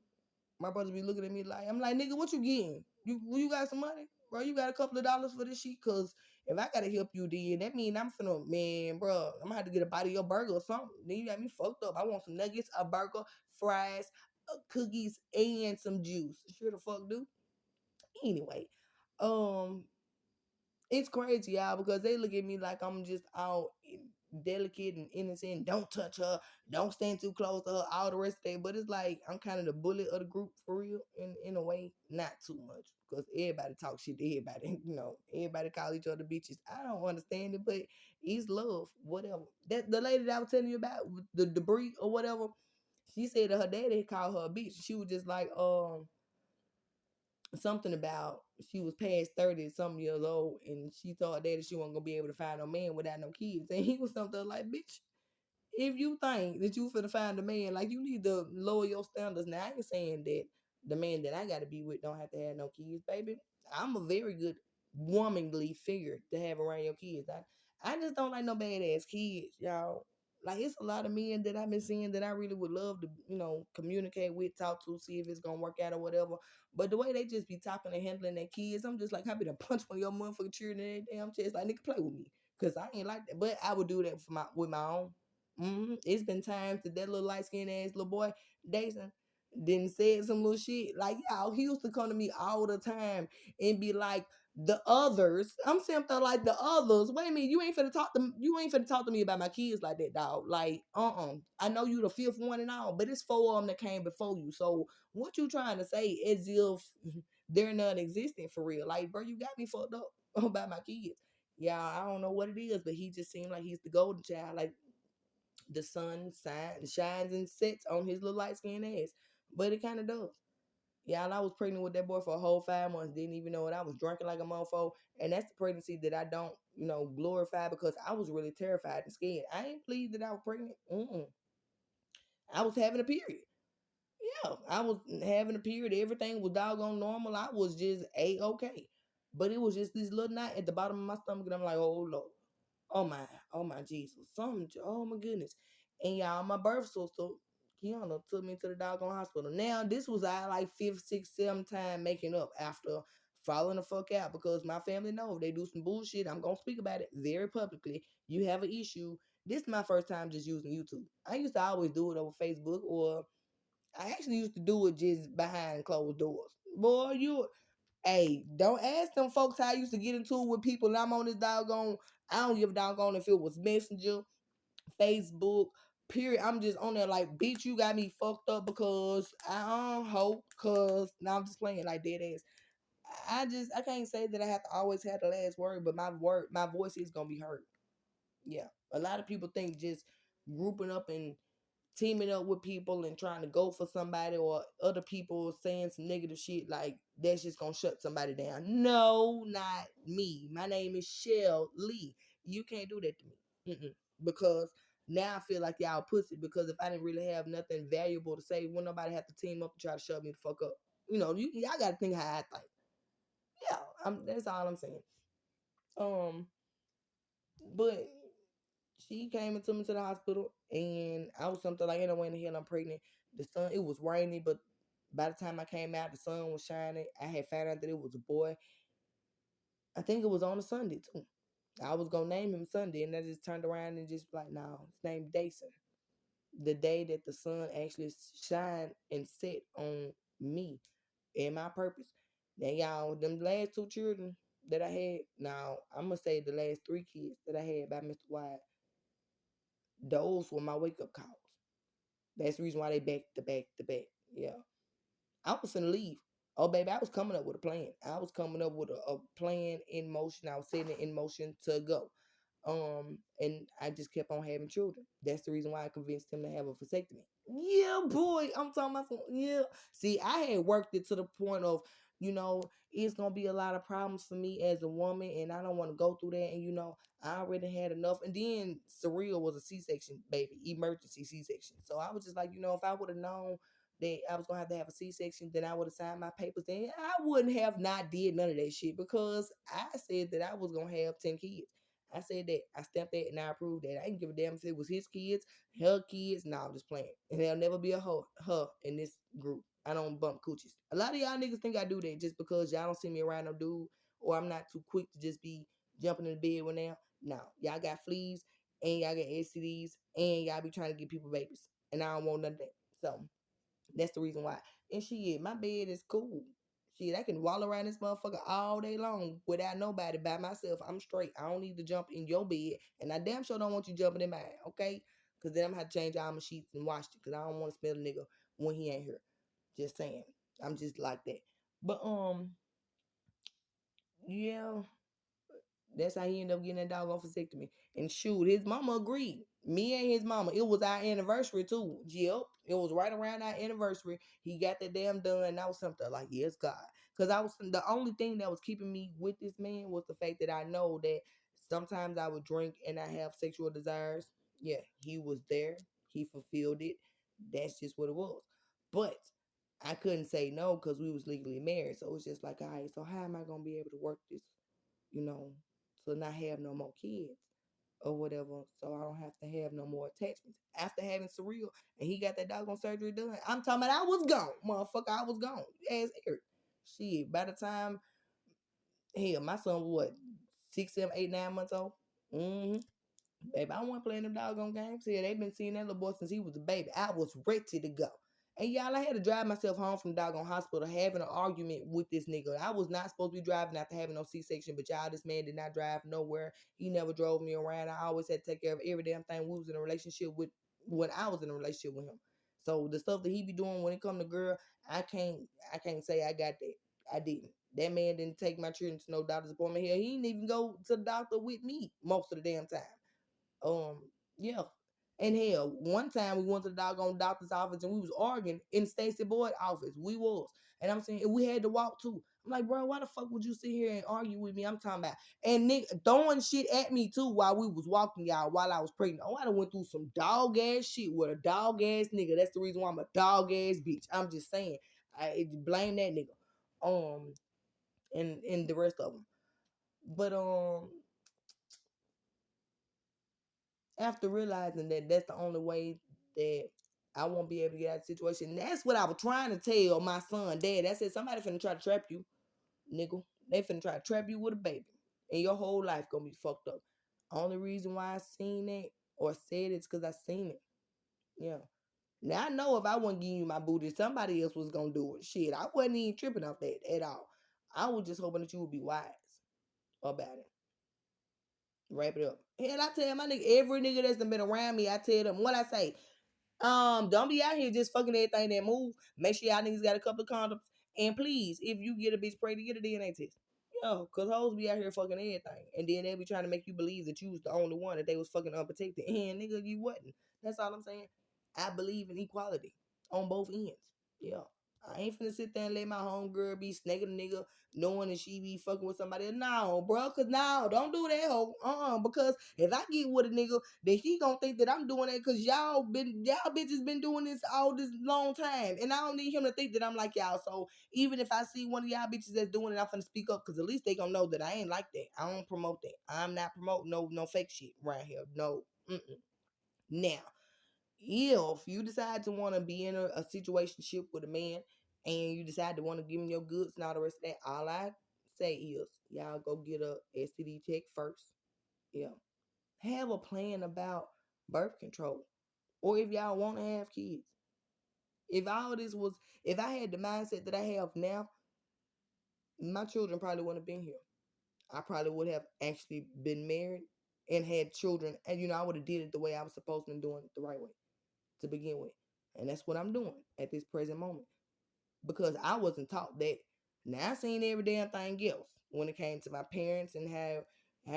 My brothers be looking at me like, I'm like, nigga, what you getting? You got some money, bro? You got a couple of dollars for this shit? Cause if I gotta help you, then that mean I'm finna, man, bro, I'm gonna have to get a bite of your burger or something. Then you got me fucked up. I want some nuggets, a burger, fries, cookies, and some juice. Sure the fuck do. Anyway, um, it's crazy, y'all, because they look at me like I'm just all delicate and innocent. Don't touch her. Don't stand too close to her. All the rest of it. But it's like I'm kind of the bully of the group for real. In a way, not too much, because everybody talk shit to everybody. Everybody call each other bitches. I don't understand it, but it's love. Whatever. That the lady that I was telling you about, the debris or whatever. She said that her daddy called her a bitch. She was just like, something about she was past 30 some years old, and she told her daddy she wasn't gonna be able to find no man without no kids. And he was something like, bitch, if you think that you finna find a man, like, you need to lower your standards. Now, I ain't saying that the man that I gotta be with don't have to have no kids, baby. I'm a very good womanly figure to have around your kids. I just don't like no badass kids, y'all. Like, it's a lot of men that I've been seeing that I really would love to, communicate with, talk to, see if it's gonna work out or whatever. But the way they just be talking and handling their kids, I'm just like, happy to punch one of your motherfucking children in their damn chest. Like, nigga, play with me. Cause I ain't like that. But I would do that with my own. It's been times that little light skinned ass little boy, Jason, didn't said some little shit. Like, y'all, he used to come to me all the time and be like, the others. I'm simply like, the others. Wait a minute, you ain't finna talk to me about my kids like that, dog. Like, I know you the fifth one and all, but it's four of them that came before you. So what you trying to say as if they're non-existent for real? Like, bro, you got me fucked up about my kids. Yeah, I don't know what it is, but he just seemed like he's the golden child. Like, the sun shines and sets on his little light skinned ass. But it kind of does. Y'all, I was pregnant with that boy for a whole 5 months. Didn't even know it. I was drinking like a mofo. And that's the pregnancy that I don't, glorify, because I was really terrified and scared. I ain't pleased that I was pregnant. I was having a period. Yeah, I was having a period. Everything was doggone normal. I was just A-okay. But it was just this little knot at the bottom of my stomach. And I'm like, oh, Lord. Oh my Jesus. Oh my goodness. And y'all, my birth sister, Kiana, took me to the doggone hospital. Now, this was our like fifth, sixth, seventh time making up after falling the fuck out, because my family know if they do some bullshit, I'm gonna speak about it very publicly. You have an issue. This is my first time just using YouTube. I used to always do it over Facebook, or I actually used to do it just behind closed doors. Boy, hey, don't ask them folks how I used to get into it with people, and I'm on this doggone. I don't give a doggone if it was Messenger, Facebook, Period. I'm just on there like, bitch, you got me fucked up because I don't hope. Cause now I'm just playing like dead ass. I can't say that I have to always have the last word, but my voice is gonna be heard. Yeah. A lot of people think just grouping up and teaming up with people and trying to go for somebody or other people saying some negative shit like that's just gonna shut somebody down. No, not me. My name is Shell Lee. You can't do that to me. Because now I feel like y'all pussy because if I didn't really have nothing valuable to say, wouldn't nobody have to team up and try to shut me the fuck up. Y'all gotta think how I think. Yeah, that's all I'm saying. Um, but she came into me to the hospital and I was something like, ain't no way in the hell I'm pregnant. The sun, it was rainy, but by the time I came out, the sun was shining. I had found out that it was a boy. I think it was on a Sunday too. I was gonna name him Sunday, and I just turned around and just like, no, his name Dason. The day that the sun actually shined and set on me and my purpose. Now, y'all, them last two children that I had, now I'm gonna say the last three kids that I had by Mr. White, those were my wake up calls. That's the reason why they back to back to back. Yeah. I was finna leave. Oh, baby, I was coming up with a plan. I was coming up with a plan in motion. I was setting it in motion to go. And I just kept on having children. That's the reason why I convinced him to have a vasectomy. Yeah, boy, I'm talking about yeah. See, I had worked it to the point of, it's gonna be a lot of problems for me as a woman, and I don't want to go through that. And I already had enough. And then Surreal was a C-section baby, emergency C-section. So I was just like, if I would have known that I was gonna have a C-section, then I would have signed my papers. Then I wouldn't have not did none of that shit because I said that I was gonna have 10 kids. I said that. I stamped that and I approved that. I didn't give a damn if it was his kids, her kids. No, I'm just playing. And there'll never be a her in this group. I don't bump coochies. A lot of y'all niggas think I do that just because y'all don't see me around no dude or I'm not too quick to just be jumping in the bed with them. No, y'all got fleas and y'all got STDs and y'all be trying to get people babies. And I don't want none of that. So that's the reason why. And shit, my bed is cool. Shit, I can walk around this motherfucker all day long without nobody by myself. I'm straight. I don't need to jump in your bed. And I damn sure don't want you jumping in mine, okay? Because then I'm going to have to change all my sheets and wash it. Because I don't want to smell a nigga when he ain't here. Just saying. I'm just like that. But, yeah. That's how he ended up getting that doggone vasectomy. And shoot, his mama agreed. Me and his mama. It was our anniversary too. Yep. It was right around our anniversary. He got that damn done. And I was something like, yes, God. Because I was the only thing that was keeping me with this man was the fact that I know that sometimes I would drink and I have sexual desires. Yeah, he was there. He fulfilled it. That's just what it was. But I couldn't say no because we was legally married. So it's just like, all right, so how am I gonna be able to work this, you know, to not have no more kids or whatever, so I don't have to have no more attachments after having Surreal and he got that doggone surgery done. I'm talking about I was gone, motherfucker. I was gone. As Eric. Shit, by the time, hell, my son was what, 6, 7, 8, 9 months old? Mm-hmm. Baby, I wasn't playing them doggone games. Yeah, they've been seeing that little boy since he was a baby. I was ready to go. And y'all, I had to drive myself home from the doggone hospital having an argument with this nigga. I was not supposed to be driving after having no C-section, but y'all, this man did not drive nowhere. He never drove me around. I always had to take care of every damn thing. We was in a relationship with when I was in a relationship with him. So the stuff that he be doing when it come to girl, I can't say I got that. I didn't. That man didn't take my children to no doctor's appointment here. He didn't even go to the doctor with me most of the damn time. Um, yeah. And hell, one time we went to the doggone doctor's office and we was arguing in Stacy Boyd office. We was. And I'm saying, and we had to walk too. I'm like, bro, why the fuck would you sit here and argue with me? I'm talking about. And Nick throwing shit at me too while we was walking, y'all, while I was pregnant. Oh, I done went through some dog ass shit with a dog ass nigga. That's the reason why I'm a dog ass bitch. I'm just saying. I blame that nigga. And the rest of them. But after realizing that that's the only way that I won't be able to get out of the situation. That's what I was trying to tell my son, Dad. I said, somebody finna try to trap you, nigga. They finna try to trap you with a baby. And your whole life gonna be fucked up. Only reason why I seen that or said it's because I seen it. Yeah. Now I know if I wasn't giving you my booty, somebody else was gonna do it. Shit, I wasn't even tripping off that at all. I was just hoping that you would be wise about it. Wrap it up. And I tell my nigga, every nigga that's been around me, I tell them what I say. Don't be out here just fucking everything that move. Make sure y'all niggas got a couple of condoms. And please, if you get a bitch pregnant, get a DNA test. Yo, cause hoes be out here fucking everything. And then they be trying to make you believe that you was the only one, that they was fucking unprotected. And nigga, you wasn't. That's all I'm saying. I believe in equality on both ends. Yeah. I ain't finna sit there and let my homegirl be snaking a nigga knowing that she be fucking with somebody. No, bro, cause no, don't do that, hoe. Because if I get with a nigga, that he gonna think that I'm doing that because y'all bitches been doing this all this long time. And I don't need him to think that I'm like y'all. So even if I see one of y'all bitches that's doing it, I'm finna speak up because at least they gonna know that I ain't like that. I don't promote that. I'm not promoting no fake shit right here. No. Mm-mm. Now, if you decide to want to be in a situation with a man and you decide to want to give him your goods and all the rest of that, all I say is y'all go get a STD check first. Yeah. Have a plan about birth control. Or if y'all want to have kids. If all this was, if I had the mindset that I have now, my children probably wouldn't have been here. I probably would have actually been married and had children. And, I would have did it the way I was supposed to be doing it the right way to begin with. And that's what I'm doing at this present moment. Because I wasn't taught that. Now I seen every damn thing else when it came to my parents and how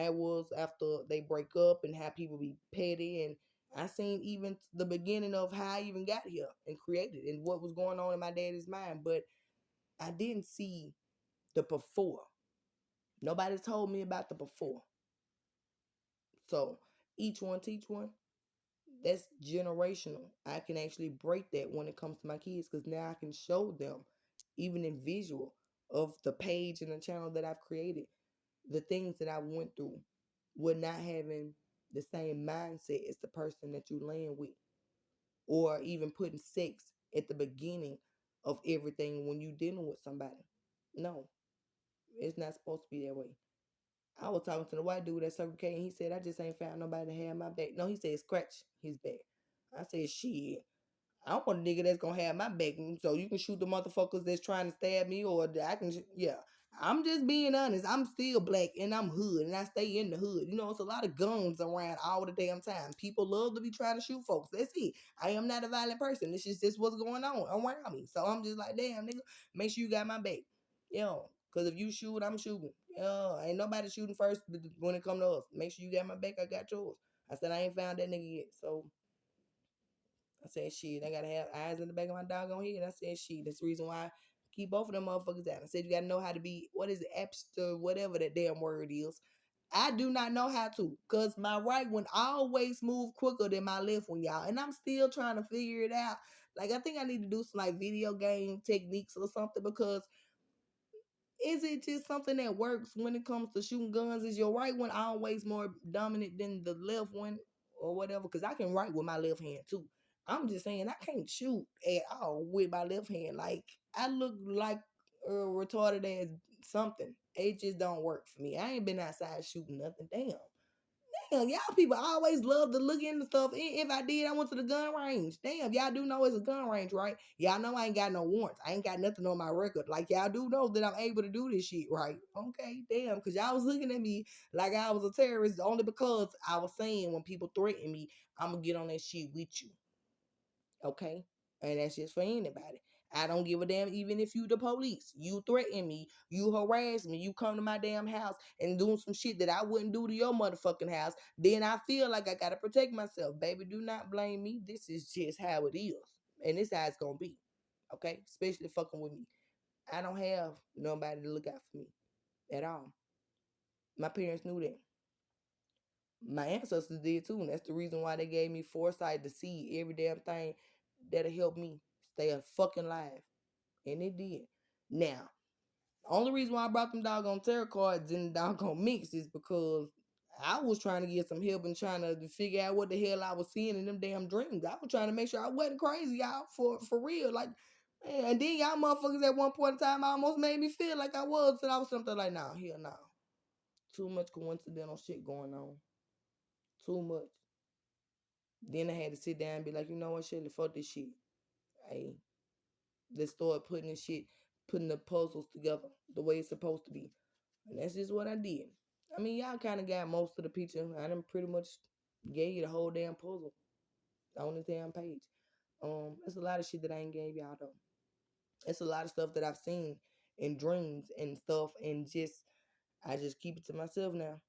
it was after they break up and how people be petty, and I seen even the beginning of how I even got here and created and what was going on in my daddy's mind, but I didn't see the before. Nobody told me about the before. So each one teach one. That's generational. I can actually break that when it comes to my kids because now I can show them, even in visual, of the page and the channel that I've created, the things that I went through with not having the same mindset as the person that you land with, or even putting sex at the beginning of everything when you dealing with somebody. No, it's not supposed to be that way. I was talking to the white dude at Circle K and he said, I just ain't found nobody to have my back. No, he said, scratch his back. I said, shit. I want a nigga that's gonna have my back, so you can shoot the motherfuckers that's trying to stab me, or I can, yeah. I'm just being honest. I'm still black and I'm hood and I stay in the hood. It's a lot of guns around all the damn time. People love to be trying to shoot folks. That's it. I am not a violent person. This is just what's going on around me. So I'm just like, damn, nigga, make sure you got my back. Because if you shoot, I'm shooting. Ain't nobody shooting first when it come to us. Make sure you got my back. I got yours. I said, I ain't found that nigga yet. So I said, shit, I gotta have eyes in the back of my doggone head. I said, shit, that's the reason why I keep both of them motherfuckers out. I said, you gotta know how to be, what is it, abster, whatever that damn word is. I do not know how to, because my right one always move quicker than my left one, y'all. And I'm still trying to figure it out. Like, I think I need to do some, like, video game techniques or something, because is it just something that works when it comes to shooting guns? Is your right one always more dominant than the left one or whatever? Because I can write with my left hand too. I'm just saying I can't shoot at all with my left hand. Like, I look like retarded as something. It just don't work for me. I ain't been outside shooting nothing. Damn. Damn, y'all people always love to look into stuff. If I did, I went to the gun range. Damn, y'all do know it's a gun range, right? Y'all know I ain't got no warrants. I ain't got nothing on my record. Like, y'all do know that I'm able to do this shit, right? Okay, damn, because y'all was looking at me like I was a terrorist only because I was saying when people threaten me, I'm going to get on that shit with you. Okay? And that's just for anybody. I don't give a damn even if you the police. You threaten me, you harass me, you come to my damn house and doing some shit that I wouldn't do to your motherfucking house. Then I feel like I gotta protect myself. Baby, do not blame me. This is just how it is. And this how it's gonna be. Okay? Especially fucking with me. I don't have nobody to look out for me at all. My parents knew that. My ancestors did too, and that's the reason why they gave me foresight to see every damn thing that'll help me stay a fucking alive. And it did. Now, the only reason why I brought them doggone tarot cards in the doggone mix is because I was trying to get some help and trying to figure out what the hell I was seeing in them damn dreams. I was trying to make sure I wasn't crazy, y'all, for real. Like, man, and then y'all motherfuckers at one point in time almost made me feel like I was, and I was something like, nah, hell no. Too much coincidental shit going on. Too much. Then I had to sit down and be like, you know what, Shelly, fuck this shit. Hey, let's start putting this shit, putting the puzzles together the way it's supposed to be. And that's just what I did. I mean, y'all kind of got most of the picture. I done pretty much gave you the whole damn puzzle on this damn page. It's a lot of shit that I ain't gave y'all though. It's a lot of stuff that I've seen in dreams and stuff, and just I just keep it to myself now.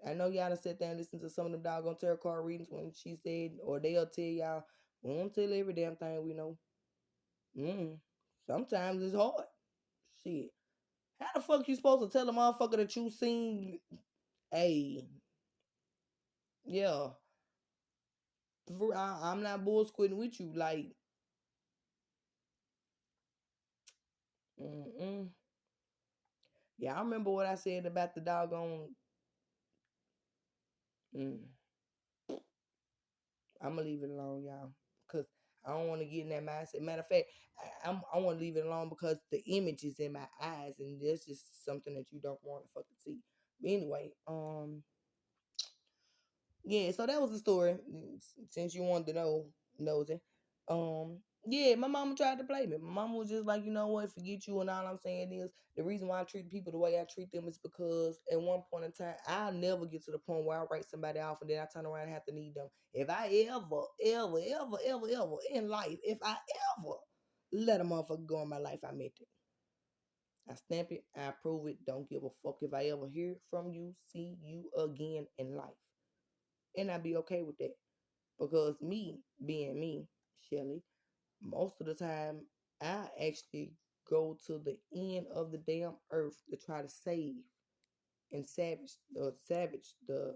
I know y'all done sit there and listen to some of them doggone tarot card readings when she said, or they'll tell y'all, we don't tell every damn thing we know. Mm. Sometimes it's hard. Shit. How the fuck you supposed to tell a motherfucker that you seen? Hey, yeah, I'm not bullshitting with you. Like, mm-mm. Yeah, I remember what I said about the doggone. Mm, I'm gonna leave it alone, y'all, because I don't want to get in that mindset. Matter of fact, I want to leave it alone because the image is in my eyes, and that's just something that you don't want to fucking see. But anyway, yeah, so that was the story. Since you wanted to know, nosy. Yeah, my mama tried to play me. My mama was just like, you know what, forget you. And all I'm saying is, the reason why I treat people the way I treat them is because at one point in time, I'll never get to the point where I write somebody off and then I turn around and have to need them. If I ever in life, if I ever let a motherfucker go in my life, I meant it. I stamp it, I approve it. Don't give a fuck if I ever hear from you, see you again in life, and I'd be okay with that. Because me being me, Shelly, most of the time I actually go to the end of the damn earth to try to save and savage the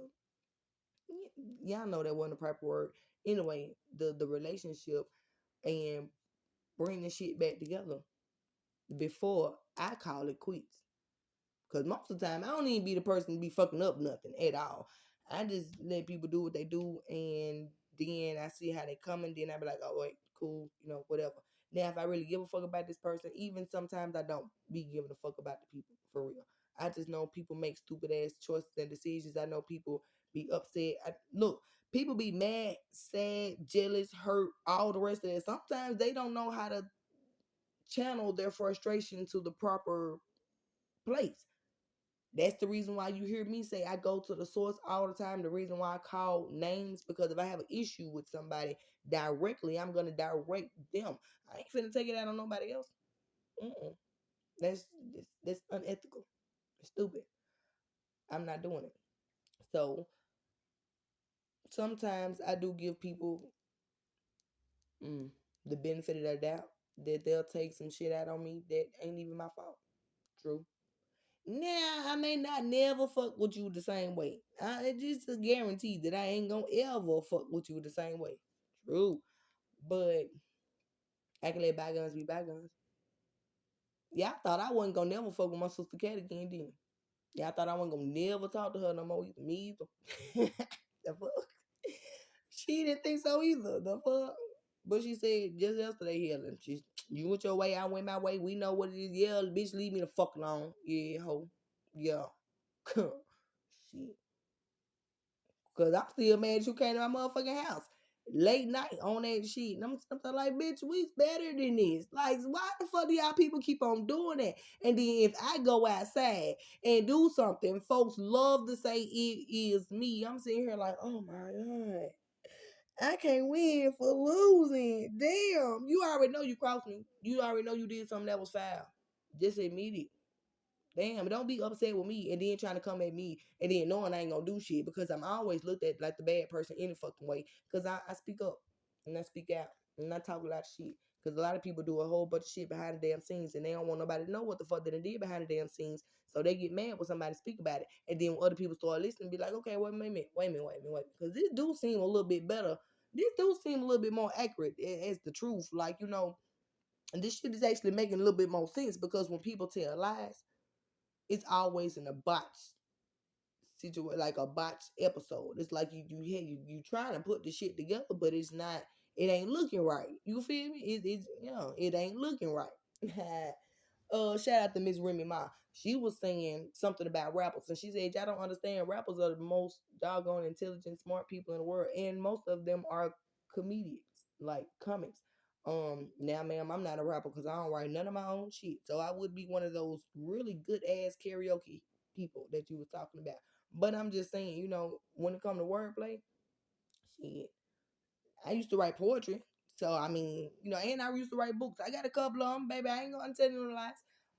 y'all know that wasn't the proper word. Anyway, the relationship and bring the shit back together before I call it quits. Because most of the time, I don't even be the person to be fucking up nothing at all. I just let people do what they do, and then I see how they come, and then I be like, oh, wait, cool, whatever. Now, if I really give a fuck about this person, even sometimes I don't be giving a fuck about the people, for real. I just know people make stupid ass choices and decisions. I know people be upset. Look, people be mad, sad, jealous, hurt, all the rest of it. Sometimes they don't know how to channel their frustration to the proper place. That's the reason why you hear me say I go to the source all the time. The reason why I call names, because if I have an issue with somebody directly, I'm gonna direct them. I ain't finna take it out on nobody else. Mm-mm. That's that's unethical. It's stupid. I'm not doing it. So sometimes I do give people mm, the benefit of the doubt that they'll take some shit out on me that ain't even my fault. True. Now, I may not never fuck with you the same way. It's just a guarantee that I ain't gonna ever fuck with you the same way. True. But I can let bygones be bygones. Yeah, I thought I wasn't gonna never fuck with my sister Cat again, didn't you? Yeah, I thought I wasn't gonna never talk to her no more either. Me either. The fuck? She didn't think so either. The fuck? But she said just yesterday, Helen, you went your way, I went my way. We know what it is. Yeah, bitch, leave me the fuck alone. Yeah, ho. Yeah. Shit. Cause I'm still mad you came to my motherfucking house late night on that shit. And I'm like, bitch, we's better than this. Like, why the fuck do y'all people keep on doing that? And then if I go outside and do something, folks love to say it is me. I'm sitting here like, oh my God. I can't win for losing. Damn. You already know you crossed me. You already know you did something that was foul. Just admit it. Damn, don't be upset with me and then trying to come at me and then knowing I ain't gonna do shit, because I'm always looked at like the bad person any fucking way. Because I speak up and I speak out and I talk a lot of shit. Because a lot of people do a whole bunch of shit behind the damn scenes and they don't want nobody to know what the fuck that they did behind the damn scenes. So they get mad when somebody speak about it. And then when other people start listening, be like, okay, wait a minute. Because this do seem a little bit better. This do seem a little bit more accurate as the truth. Like, and this shit is actually making a little bit more sense, because when people tell lies, it's always in a botched situation, like a botched episode. It's like you trying to put the shit together, but it's not. It ain't looking right. You feel me? It ain't looking right. Shout out to Miss Remy Ma. She was saying something about rappers, and she said, "Y'all don't understand. Rappers are the most doggone intelligent, smart people in the world, and most of them are comedians, like comics." Now, ma'am, I'm not a rapper because I don't write none of my own shit. So I would be one of those really good ass karaoke people that you was talking about. But I'm just saying, when it comes to wordplay, shit, I used to write poetry. So I mean, and I used to write books. I got a couple of them, baby. I ain't gonna tell you no lies.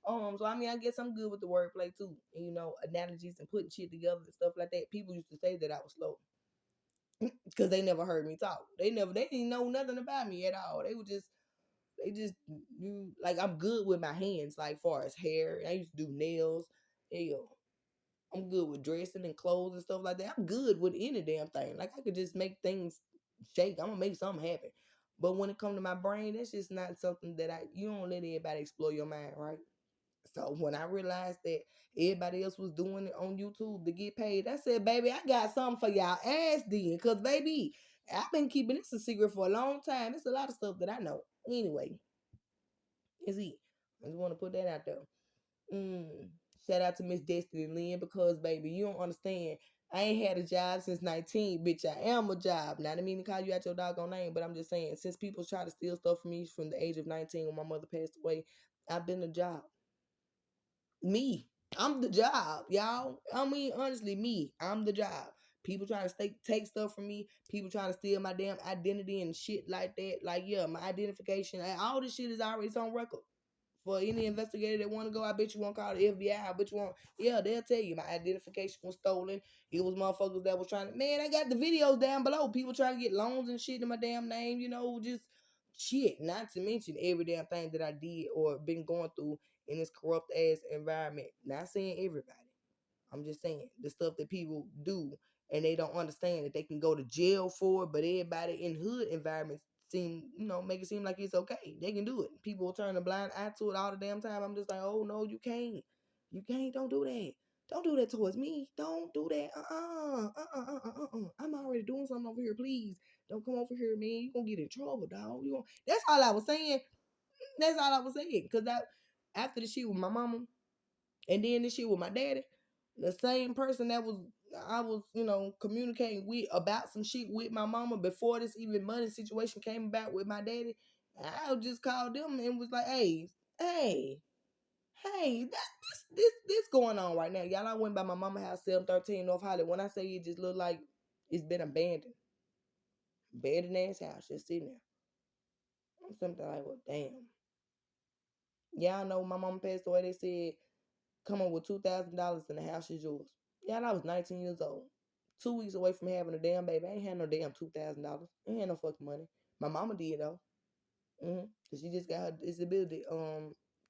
So I mean, I guess I'm good with the wordplay too. And, analogies and putting shit together and stuff like that. People used to say that I was slow because they never heard me talk. They didn't know nothing about me at all. They just knew, like, I'm good with my hands, like far as hair. I used to do nails. Hell, I'm good with dressing and clothes and stuff like that. I'm good with any damn thing. Like, I could just make things shake. I'm gonna make something happen. But when it comes to my brain, that's just not something that you don't let everybody explore your mind, right? So when I realized that everybody else was doing it on YouTube to get paid, I said, baby, I got something for y'all ass then. Cause baby, I've been keeping this a secret for a long time. It's a lot of stuff that I know. Anyway, it's it. I just want to put that out there. Mm. Shout out to Miss Destiny Lynn, because baby, you don't understand. I ain't had a job since 19, bitch. I am a job. Not to mean to call you out your doggone name, but I'm just saying, since people try to steal stuff from me from the age of 19 when my mother passed away, I've been a job. Me. I'm the job, y'all. I mean, honestly, me. I'm the job. People trying to take stuff from me. People trying to steal my damn identity and shit like that. Like, yeah, my identification. All this shit is already on record. For any investigator that want to go, I bet you won't call the FBI. I bet you won't. Yeah, they'll tell you my identification was stolen. It was motherfuckers that was trying to. Man, I got the videos down below. People trying to get loans and shit in my damn name. Just shit. Not to mention every damn thing that I did or been going through in this corrupt ass environment. Not saying everybody. I'm just saying the stuff that people do and they don't understand that they can go to jail for it, but everybody in hood environments make it seem like it's okay. They can do it. People will turn a blind eye to it all the damn time. I'm just like, oh no, you can't. You can't. Don't do that. Don't do that towards me. Don't do that. I'm already doing something over here. Please don't come over here, man. You gonna get in trouble, dog. That's all I was saying. That's all I was saying. Cause after the shit with my mama, and then this shit with my daddy, the same person that I was, communicating with about some shit with my mama before this even money situation came about with my daddy, I just called them and was like, hey, this going on right now. Y'all, I went by my mama house, 713 North Hollywood. When I say it just look like it's been abandoned. Abandoned ass house just sitting there. I'm something like, well, damn. Y'all know my mama passed away. They said come up with $2,000 and the house is yours. Yeah, I was 19 years old. 2 weeks away from having a damn baby. I ain't had no damn $2,000. I ain't had no fucking money. My mama did though. Cause she just got her disability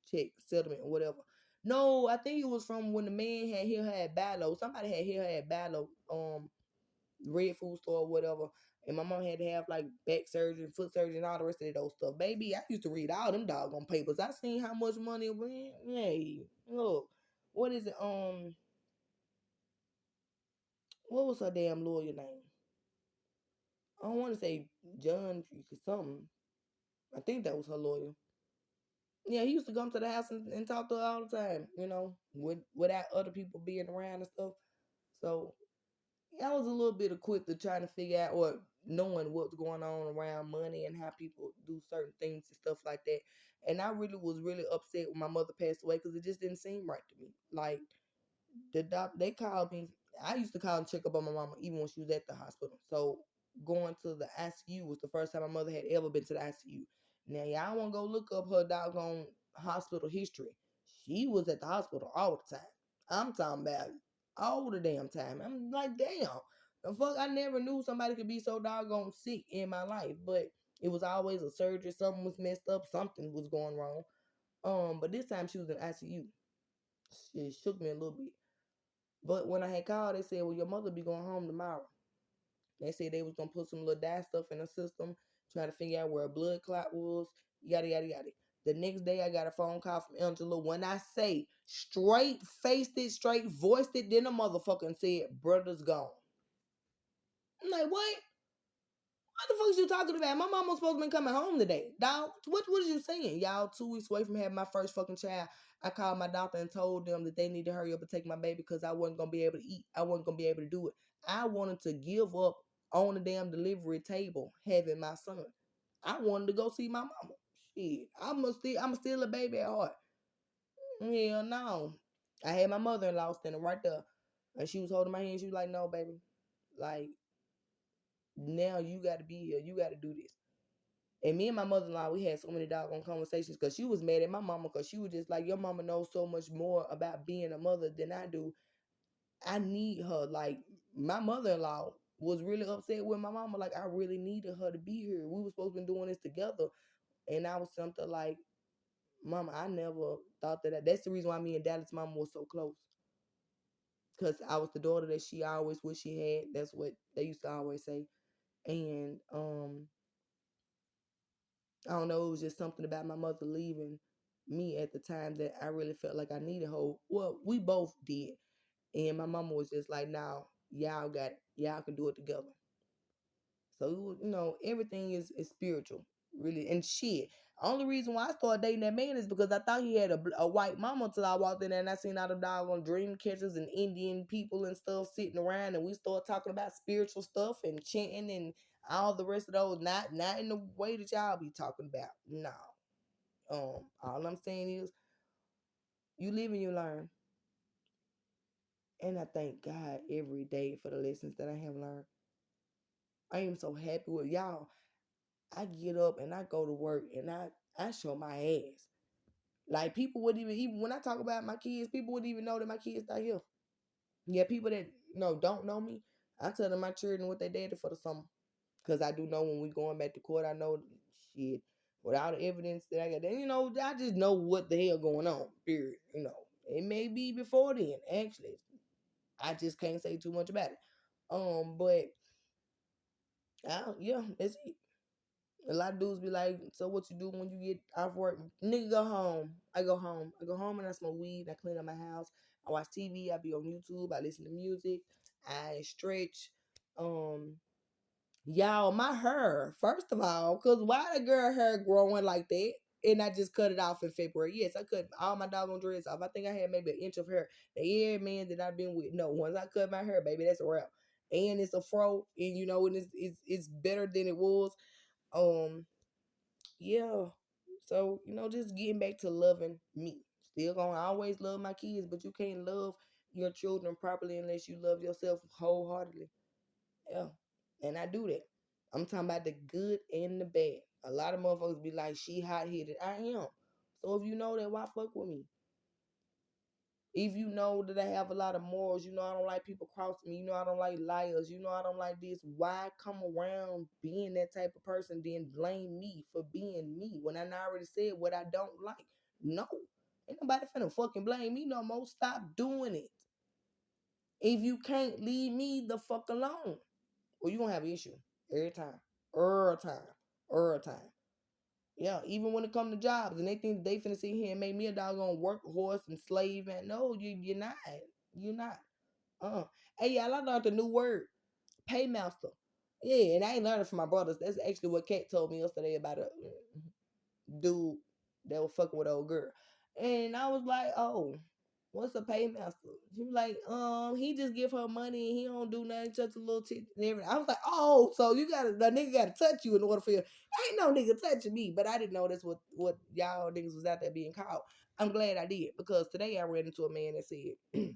check settlement or whatever. No, I think it was from when the man had Ballo. Somebody had Ballo Red Food Store or whatever. And my mom had to have like back surgery, foot surgery, and all the rest of those stuff. Baby, I used to read all them doggone papers. I seen how much money it went. Hey, look, what is it? What was her damn lawyer name? I don't want to say John something. I think that was her lawyer. Yeah, he used to come to the house and talk to her all the time, without other people being around and stuff. So I was a little bit equipped to trying to figure out or knowing what's going on around money and how people do certain things and stuff like that. And I really was really upset when my mother passed away because it just didn't seem right to me. Like the doc, they called me. I used to call and check up on my mama even when she was at the hospital. So going to the ICU was the first time my mother had ever been to the ICU. Now y'all want to go look up her doggone hospital history. She was at the hospital all the time. I'm talking about all the damn time. I'm like, damn, the fuck, I never knew somebody could be so doggone sick in my life. But it was always a surgery. Something was messed up. Something was going wrong. But this time she was in ICU. It shook me a little bit. But when I had called, they said, well, your mother be going home tomorrow. They said they was going to put some little dye stuff in the system, trying to figure out where a blood clot was, yada, yada, yada. The next day, I got a phone call from Angela. When I say straight faced it, straight voiced it, then the motherfucker said, brother's gone. I'm like, what? What the fuck is you talking about? My mom was supposed to be coming home today. Dog, what is you saying? Y'all 2 weeks away from having my first fucking child. I called my doctor and told them that they need to hurry up and take my baby because I wasn't going to be able to eat. I wasn't going to be able to do it. I wanted to give up on the damn delivery table having my son. I wanted to go see my mama. Shit, I'm still a baby at heart. Hell no. I had my mother-in-law standing right there, and she was holding my hand. She was like, "No, baby, like now you got to be here. You got to do this." And me and my mother-in-law, we had so many doggone conversations because she was mad at my mama because she was just like, "Your mama knows so much more about being a mother than I do. I need her." Like my mother-in-law was really upset with my mama. Like I really needed her to be here. We were supposed to be doing this together, and I was something like, "Mama, I never thought that." That's the reason why me and Dallas' mama was so close, because I was the daughter that she always wished she had. That's what they used to always say. And I don't know, it was just something about my mother leaving me at the time that I really felt like I needed her. Well, we both did. And my mama was just like, "Now, y'all got it. Y'all can do it together." So, everything is spiritual, really. And shit. Only reason why I started dating that man is because I thought he had a white mama until I walked in there and I seen all the doggone dream catchers and Indian people and stuff sitting around, and we started talking about spiritual stuff and chanting and all the rest of those. Not in the way that y'all be talking about. No. All I'm saying is you live and you learn. And I thank God every day for the lessons that I have learned. I am so happy with y'all. I get up and I go to work and I show my ass. Like people wouldn't even when I talk about my kids, people wouldn't even know that my kids not here. Yeah, people that don't know me, I tell them my children what they did for the summer. Cause I do know when we going back to court, I know shit. Without the evidence that I got, I just know what the hell going on. Period. It may be before then. Actually, I just can't say too much about it. But yeah, that's it. A lot of dudes be like, "So what you do when you get off work?" Nigga, go home. I go home. I go home and I smoke weed. I clean up my house. I watch TV. I be on YouTube. I listen to music. I stretch. Um, y'all, my hair. First of all, cause why the girl hair growing like that? And I just cut it off in February. Yes, I cut all my doggone dreads off. I think I had maybe an inch of hair. The every man that I've been with, no, once I cut my hair, baby, that's a wrap. And it's a fro, and and it's better than it was. Um, yeah. So, just getting back to loving me. Still gonna always love my kids, but you can't love your children properly unless you love yourself wholeheartedly. Yeah. And I do that. I'm talking about the good and the bad. A lot of motherfuckers be like, "She hot headed." I am. So if you know that, why fuck with me? If you know that I have a lot of morals, I don't like people crossing me, I don't like liars, I don't like this, why come around being that type of person, then blame me for being me when I already said what I don't like? No. Ain't nobody finna fucking blame me no more. Stop doing it. If you can't leave me the fuck alone, or you gonna have an issue every time. Every time. Every time. Yeah, even when it comes to jobs and they think they finna sit here and make me a doggone workhorse and slave, man. No, you're not. You're not. Hey, y'all, I learned a new word. Paymaster. Yeah, and I ain't learning from my brothers. That's actually what Kat told me yesterday about a dude that was fucking with an old girl. And I was like, "Oh, what's a paymaster?" She was like, he just give her money and he don't do nothing, just a little tip and everything. I was like, "Oh, so the nigga gotta touch you in order for you." Ain't no nigga touching me, but I didn't know that's what y'all niggas was out there being called. I'm glad I did, because today I ran into a man that said,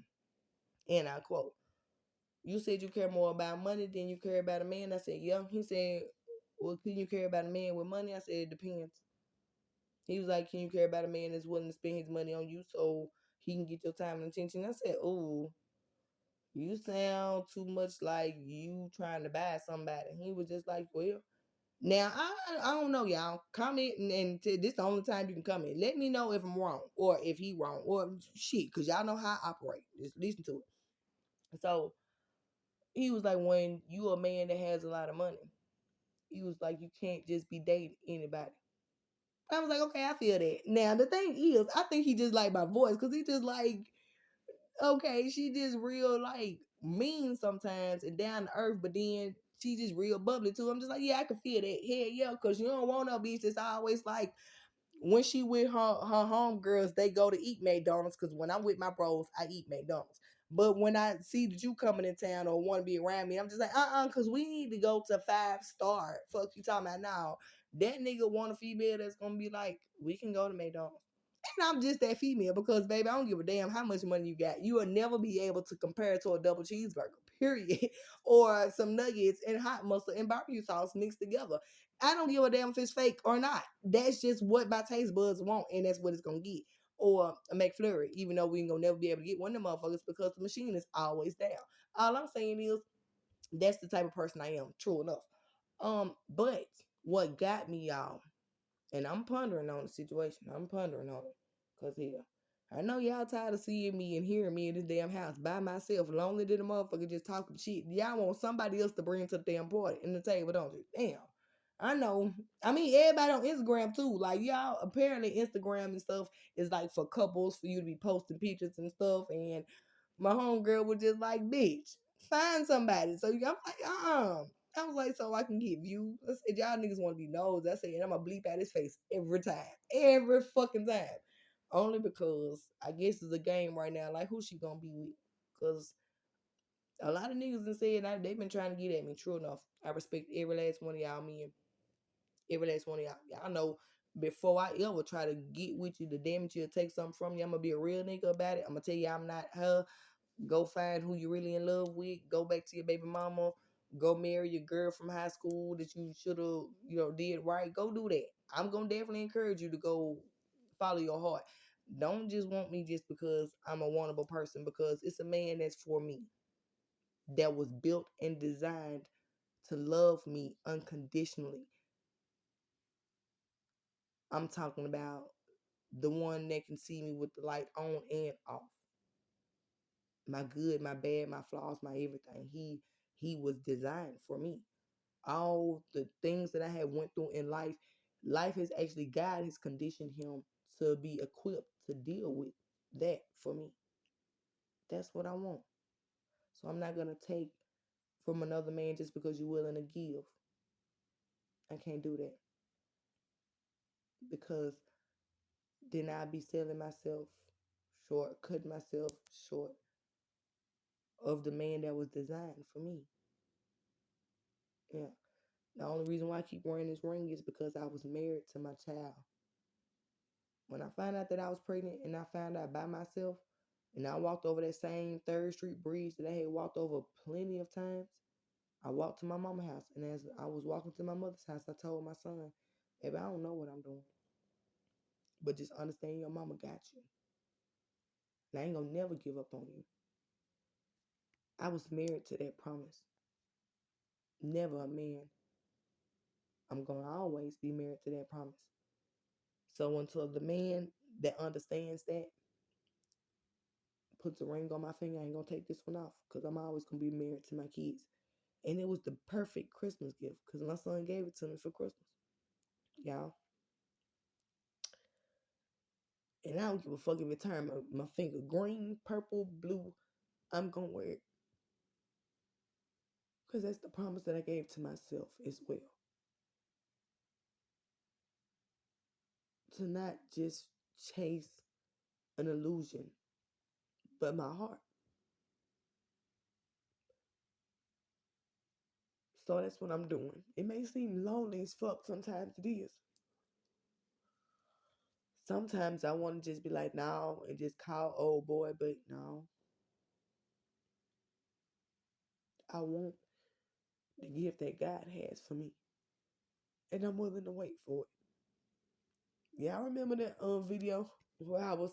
and I quote, "You said you care more about money than you care about a man." I said, "Yeah." He said, "Well, can you care about a man with money?" I said, "It depends." He was like, "Can you care about a man that's willing to spend his money on you so he can get your time and attention?" I said, "Oh, you sound too much like you trying to buy somebody." He was just like, "Well, now I don't know, y'all. Comment this the only time you can comment. Let me know if I'm wrong or if he wrong or shit, because y'all know how I operate. Just listen to it." So he was like, "When you a man that has a lot of money," he was like, "you can't just be dating anybody." I was like, "Okay, I feel that." Now the thing is, I think he just like my voice, because he just like, okay, she just real like mean sometimes and down to earth, but then she just real bubbly too. I'm just like, yeah, I can feel that. Hell yeah, because you don't want no bitch that's always like, when she with her homegirls, they go to eat McDonald's. Because when I'm with my bros, I eat McDonald's. But when I see that you coming in town or want to be around me, I'm just like, because we need to go to 5 star. Fuck you talking about now. That nigga want a female that's gonna be like, we can go to McDonald's. And I'm just that female because, baby, I don't give a damn how much money you got. You will never be able to compare it to a double cheeseburger, period. Or some nuggets and hot mustard and barbecue sauce mixed together. I don't give a damn if it's fake or not. That's just what my taste buds want, and that's what it's gonna get. Or a McFlurry, even though we ain't gonna never be able to get one of them motherfuckers because the machine is always down. All I'm saying is that's the type of person I am, true enough. But what got me, y'all, and I'm pondering on the situation. I'm pondering on it. Cause hell, I know y'all tired of seeing me and hearing me in this damn house by myself, lonely than a motherfucker, just talking shit. Y'all want somebody else to bring to the damn party in the table, don't you? Damn. I know. I mean, everybody on Instagram too. Like y'all, apparently Instagram and stuff is like for couples for you to be posting pictures and stuff. And my homegirl was just like, bitch, find somebody. So I'm like, I was like, so I can get views. I said, y'all niggas want to be nosed. I said, and I'm gonna bleep out his face every time. Every fucking time. Only because I guess it's a game right now. Like, who she gonna be with? Because a lot of niggas done said they've been trying to get at me. True enough. I respect every last one of y'all men. Every last one of y'all. Y'all know before I ever try to get with you, the damage you'll take something from you, I'm gonna be a real nigga about it. I'm gonna tell you I'm not her. Go find who you really in love with. Go back to your baby mama. Go marry your girl from high school that you should have, did right. Go do that. I'm gonna definitely encourage you to go follow your heart. Don't just want me just because I'm a wantable person, because it's a man that's for me, that was built and designed to love me unconditionally. I'm talking about the one that can see me with the light on and off. My good, my bad, my flaws, my everything. He was designed for me. All the things that I had went through in life, life has actually, God has conditioned him to be equipped to deal with that for me. That's what I want. So I'm not gonna take from another man just because you're willing to give. I can't do that, because then I'll be selling myself short, cutting myself short of the man that was designed for me. Yeah. The only reason why I keep wearing this ring is because I was married to my child. When I found out that I was pregnant and I found out by myself, and I walked over that same Third Street bridge that I had walked over plenty of times, I walked to my mama's house. And as I was walking to my mother's house, I told my son, baby, I don't know what I'm doing, but just understand your mama got you. And I ain't gonna never give up on you. I was married to that promise. Never a man. I'm gonna always be married to that promise. So until the man that understands that puts a ring on my finger, I ain't gonna take this one off, because I'm always gonna be married to my kids. And it was the perfect Christmas gift because my son gave it to me for Christmas, y'all. And I don't give a fuck if it turn my finger green, purple, blue. I'm gonna wear it because that's the promise that I gave to myself as well. To not just chase an illusion, but my heart. So that's what I'm doing. It may seem lonely as fuck, sometimes it is. Sometimes I want to just be like, no, and just call old boy, but no. I want the gift that God has for me. And I'm willing to wait for it. Yeah, I remember that video where I was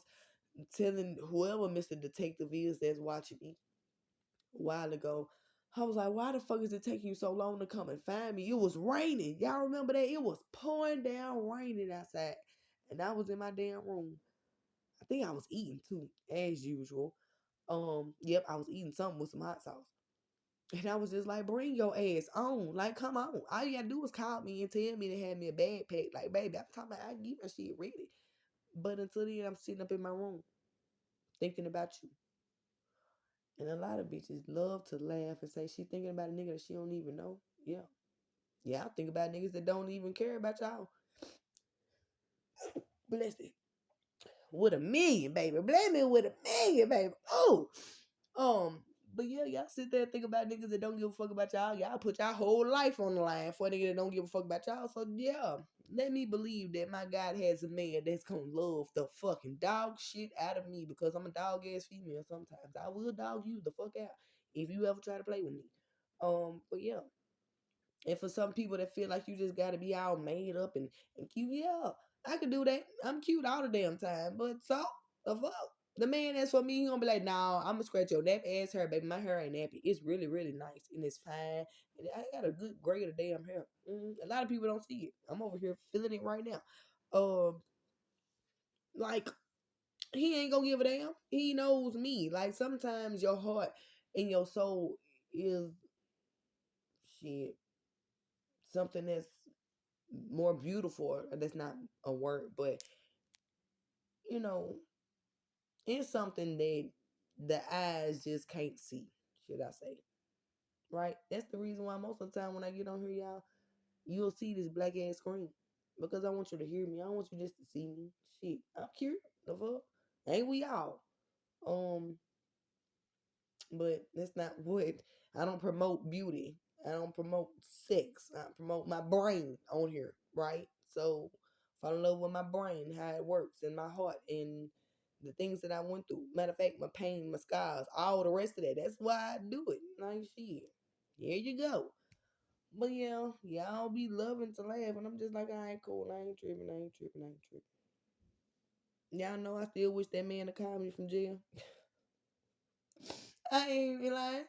telling whoever Mr. Detective is that's watching me a while ago. I was like, why the fuck is it taking you so long to come and find me? It was raining. Y'all remember that? It was pouring down raining outside. And I was in my damn room. I think I was eating too, as usual. Yep, I was eating something with some hot sauce. And I was just like, bring your ass on. Like, come on. All you gotta do is call me and tell me to have me a bag packed. Like, baby, I'm talking about I can get my shit ready. But until then, I'm sitting up in my room thinking about you. And a lot of bitches love to laugh and say she thinking about a nigga that she don't even know. Yeah. Yeah, I think about niggas that don't even care about y'all. Bless it. With a million, baby. Bless me with a million, baby. Oh. But yeah, y'all sit there and think about niggas that don't give a fuck about y'all. Y'all put y'all whole life on the line for a nigga that don't give a fuck about y'all. So yeah, let me believe that my God has a man that's gonna love the fucking dog shit out of me because I'm a dog ass female. Sometimes I will dog you the fuck out if you ever try to play with me. But yeah, and for some people that feel like you just gotta be all made up and cute, yeah, I can do that. I'm cute all the damn time. But so the fuck? The man that's for me, he gonna be like, nah, I'm gonna scratch your nap ass hair, baby. My hair ain't nappy. It's really, really nice and it's fine. And I got a good grade of damn hair. A lot of people don't see it. I'm over here feeling it right now. Like he ain't gonna give a damn. He knows me. Like sometimes your heart and your soul is shit something that's more beautiful. That's not a word, but you know, it's something that the eyes just can't see. Should I say? Right? That's the reason why most of the time when I get on here, y'all, you'll see this black ass screen because I want you to hear me. I don't want you just to see me. Shit, I'm curious. The fuck, ain't we all? Um, but that's not what I don't promote beauty. I don't promote sex. I promote my brain on here, right? So fall in love with my brain, how it works, and my heart, and the things that I went through. Matter of fact, my pain, my scars, all the rest of that. That's why I do it. Like shit. Here you go. But yeah, y'all be loving to laugh, and I'm just like, I ain't cool. I ain't tripping. I ain't tripping. I ain't tripping. Y'all know I still wish that man to call me from jail. I ain't be lying.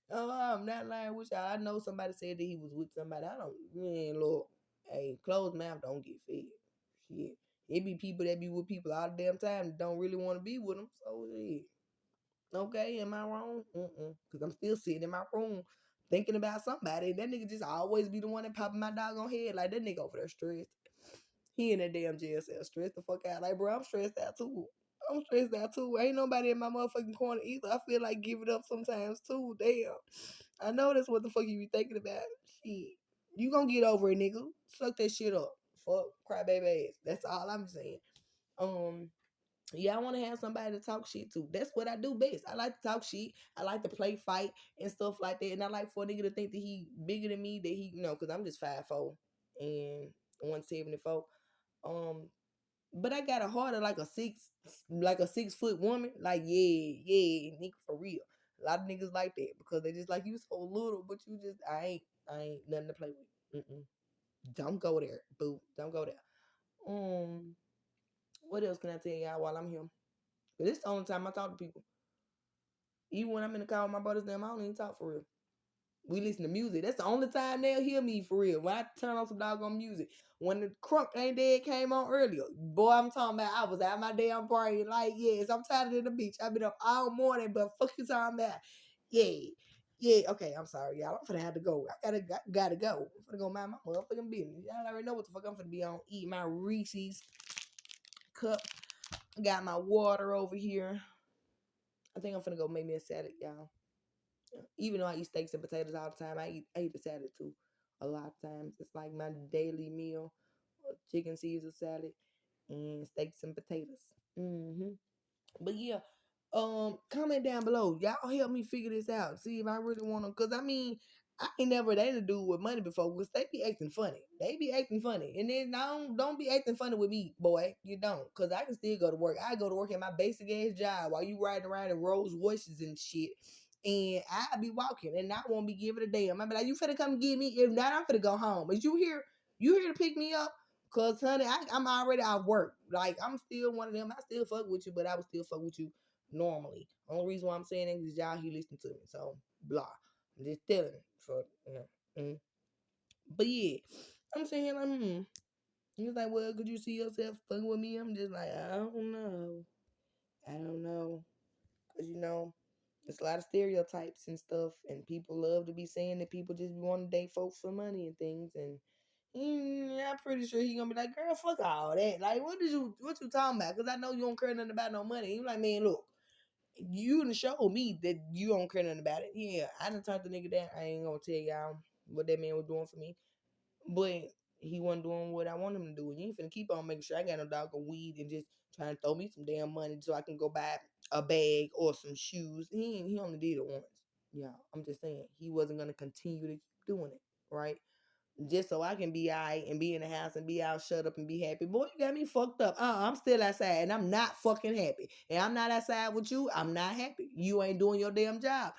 Oh, I'm not lying with y'all. I know somebody said that he was with somebody. I don't, man, look, hey, closed mouth don't get fed. Shit. It be people that be with people all the damn time that don't really want to be with them. So, shit. Okay, am I wrong? Because I'm still sitting in my room thinking about somebody. That nigga just always be the one that popping my doggone head. Like, that nigga over there stressed. He in that damn jail cell stressed the fuck out. Like, bro, I'm stressed out too. I'm stressed out too. Ain't nobody in my motherfucking corner either. I feel like giving up sometimes too. Damn. I know that's what the fuck you be thinking about. Shit. You gonna get over it, nigga. Suck that shit up. Fuck crybaby ass. That's all I'm saying. Um, yeah, I want to have somebody to talk shit to. That's what I do best. I like to talk shit. I like to play fight and stuff like that. And I like for a nigga to think that he bigger than me, that he, because I'm just 5'4" and 174. Um, but I got a heart of like a 6 foot woman. Like, yeah, nigga, for real. A lot of niggas like that because they just like you so little, but you just I ain't nothing to play with. Don't go there, boo. Don't go there. Um, what else can I tell y'all while I'm here? But this the only time I talk to people. Even when I'm in the car with my brothers, them I don't even talk for real. We listen to music. That's the only time they'll hear me for real. When I turn on some doggone music. When the Crunk Ain't Dead came on earlier, boy, I'm talking about I was out my damn brain. Like, yes, I'm tired of the beach. I've been up all morning, but fuck you talking about. Yeah. Yeah, okay, I'm sorry, y'all. I'm finna have to go. I gotta go. I'm finna go mind my motherfucking business. Y'all already know what the fuck I'm finna be on. Eat my Reese's cup. Got my water over here. I think I'm finna go make me a salad, y'all. Even though I eat steaks and potatoes all the time, I eat a salad too. A lot of times, it's like my daily meal: chicken Caesar salad and steaks and potatoes. But yeah, comment down below. Y'all help me figure this out. See if I really want to. Cause I mean, I ain't never dated a dude with money before. Cause they be acting funny. They be acting funny, and then don't be acting funny with me, boy. You don't. Cause I can still go to work. I go to work at my basic ass job while you riding around in Rolls Royces and shit. And I be walking, and I won't be giving a damn. I be like, you finna come get me? If not, I'm finna go home. But you here? You here to pick me up? Cause honey, I'm already out of work. Like I'm still one of them. I still fuck with you, but I would still fuck with you normally. Only reason why I'm saying that is y'all he listen to me. So blah. I'm just telling him. So but yeah. I'm saying like He was like, well, could you see yourself fucking with me? I'm just like, I don't know. I don't know. Cause there's a lot of stereotypes and stuff, and people love to be saying that people just want to date folks for money and things, and I'm pretty sure he gonna be like, girl, fuck all that. Like, what you talking about? Because I know you don't care nothing about no money. He like, man, look, you done showed me that you don't care nothing about it. Yeah, I done turned the nigga down. I ain't gonna tell y'all what that man was doing for me, but he wasn't doing what I want him to do. And you ain't finna keep on making sure I got no dog of weed and just trying to throw me some damn money so I can go buy a bag or some shoes. He only did it once. Yeah, I'm just saying he wasn't gonna continue to keep doing it, right? Just so I can be all right and be in the house and be out, shut up and be happy. Boy, you got me fucked up. I'm still outside and I'm not fucking happy. And I'm not outside with you. I'm not happy. You ain't doing your damn job.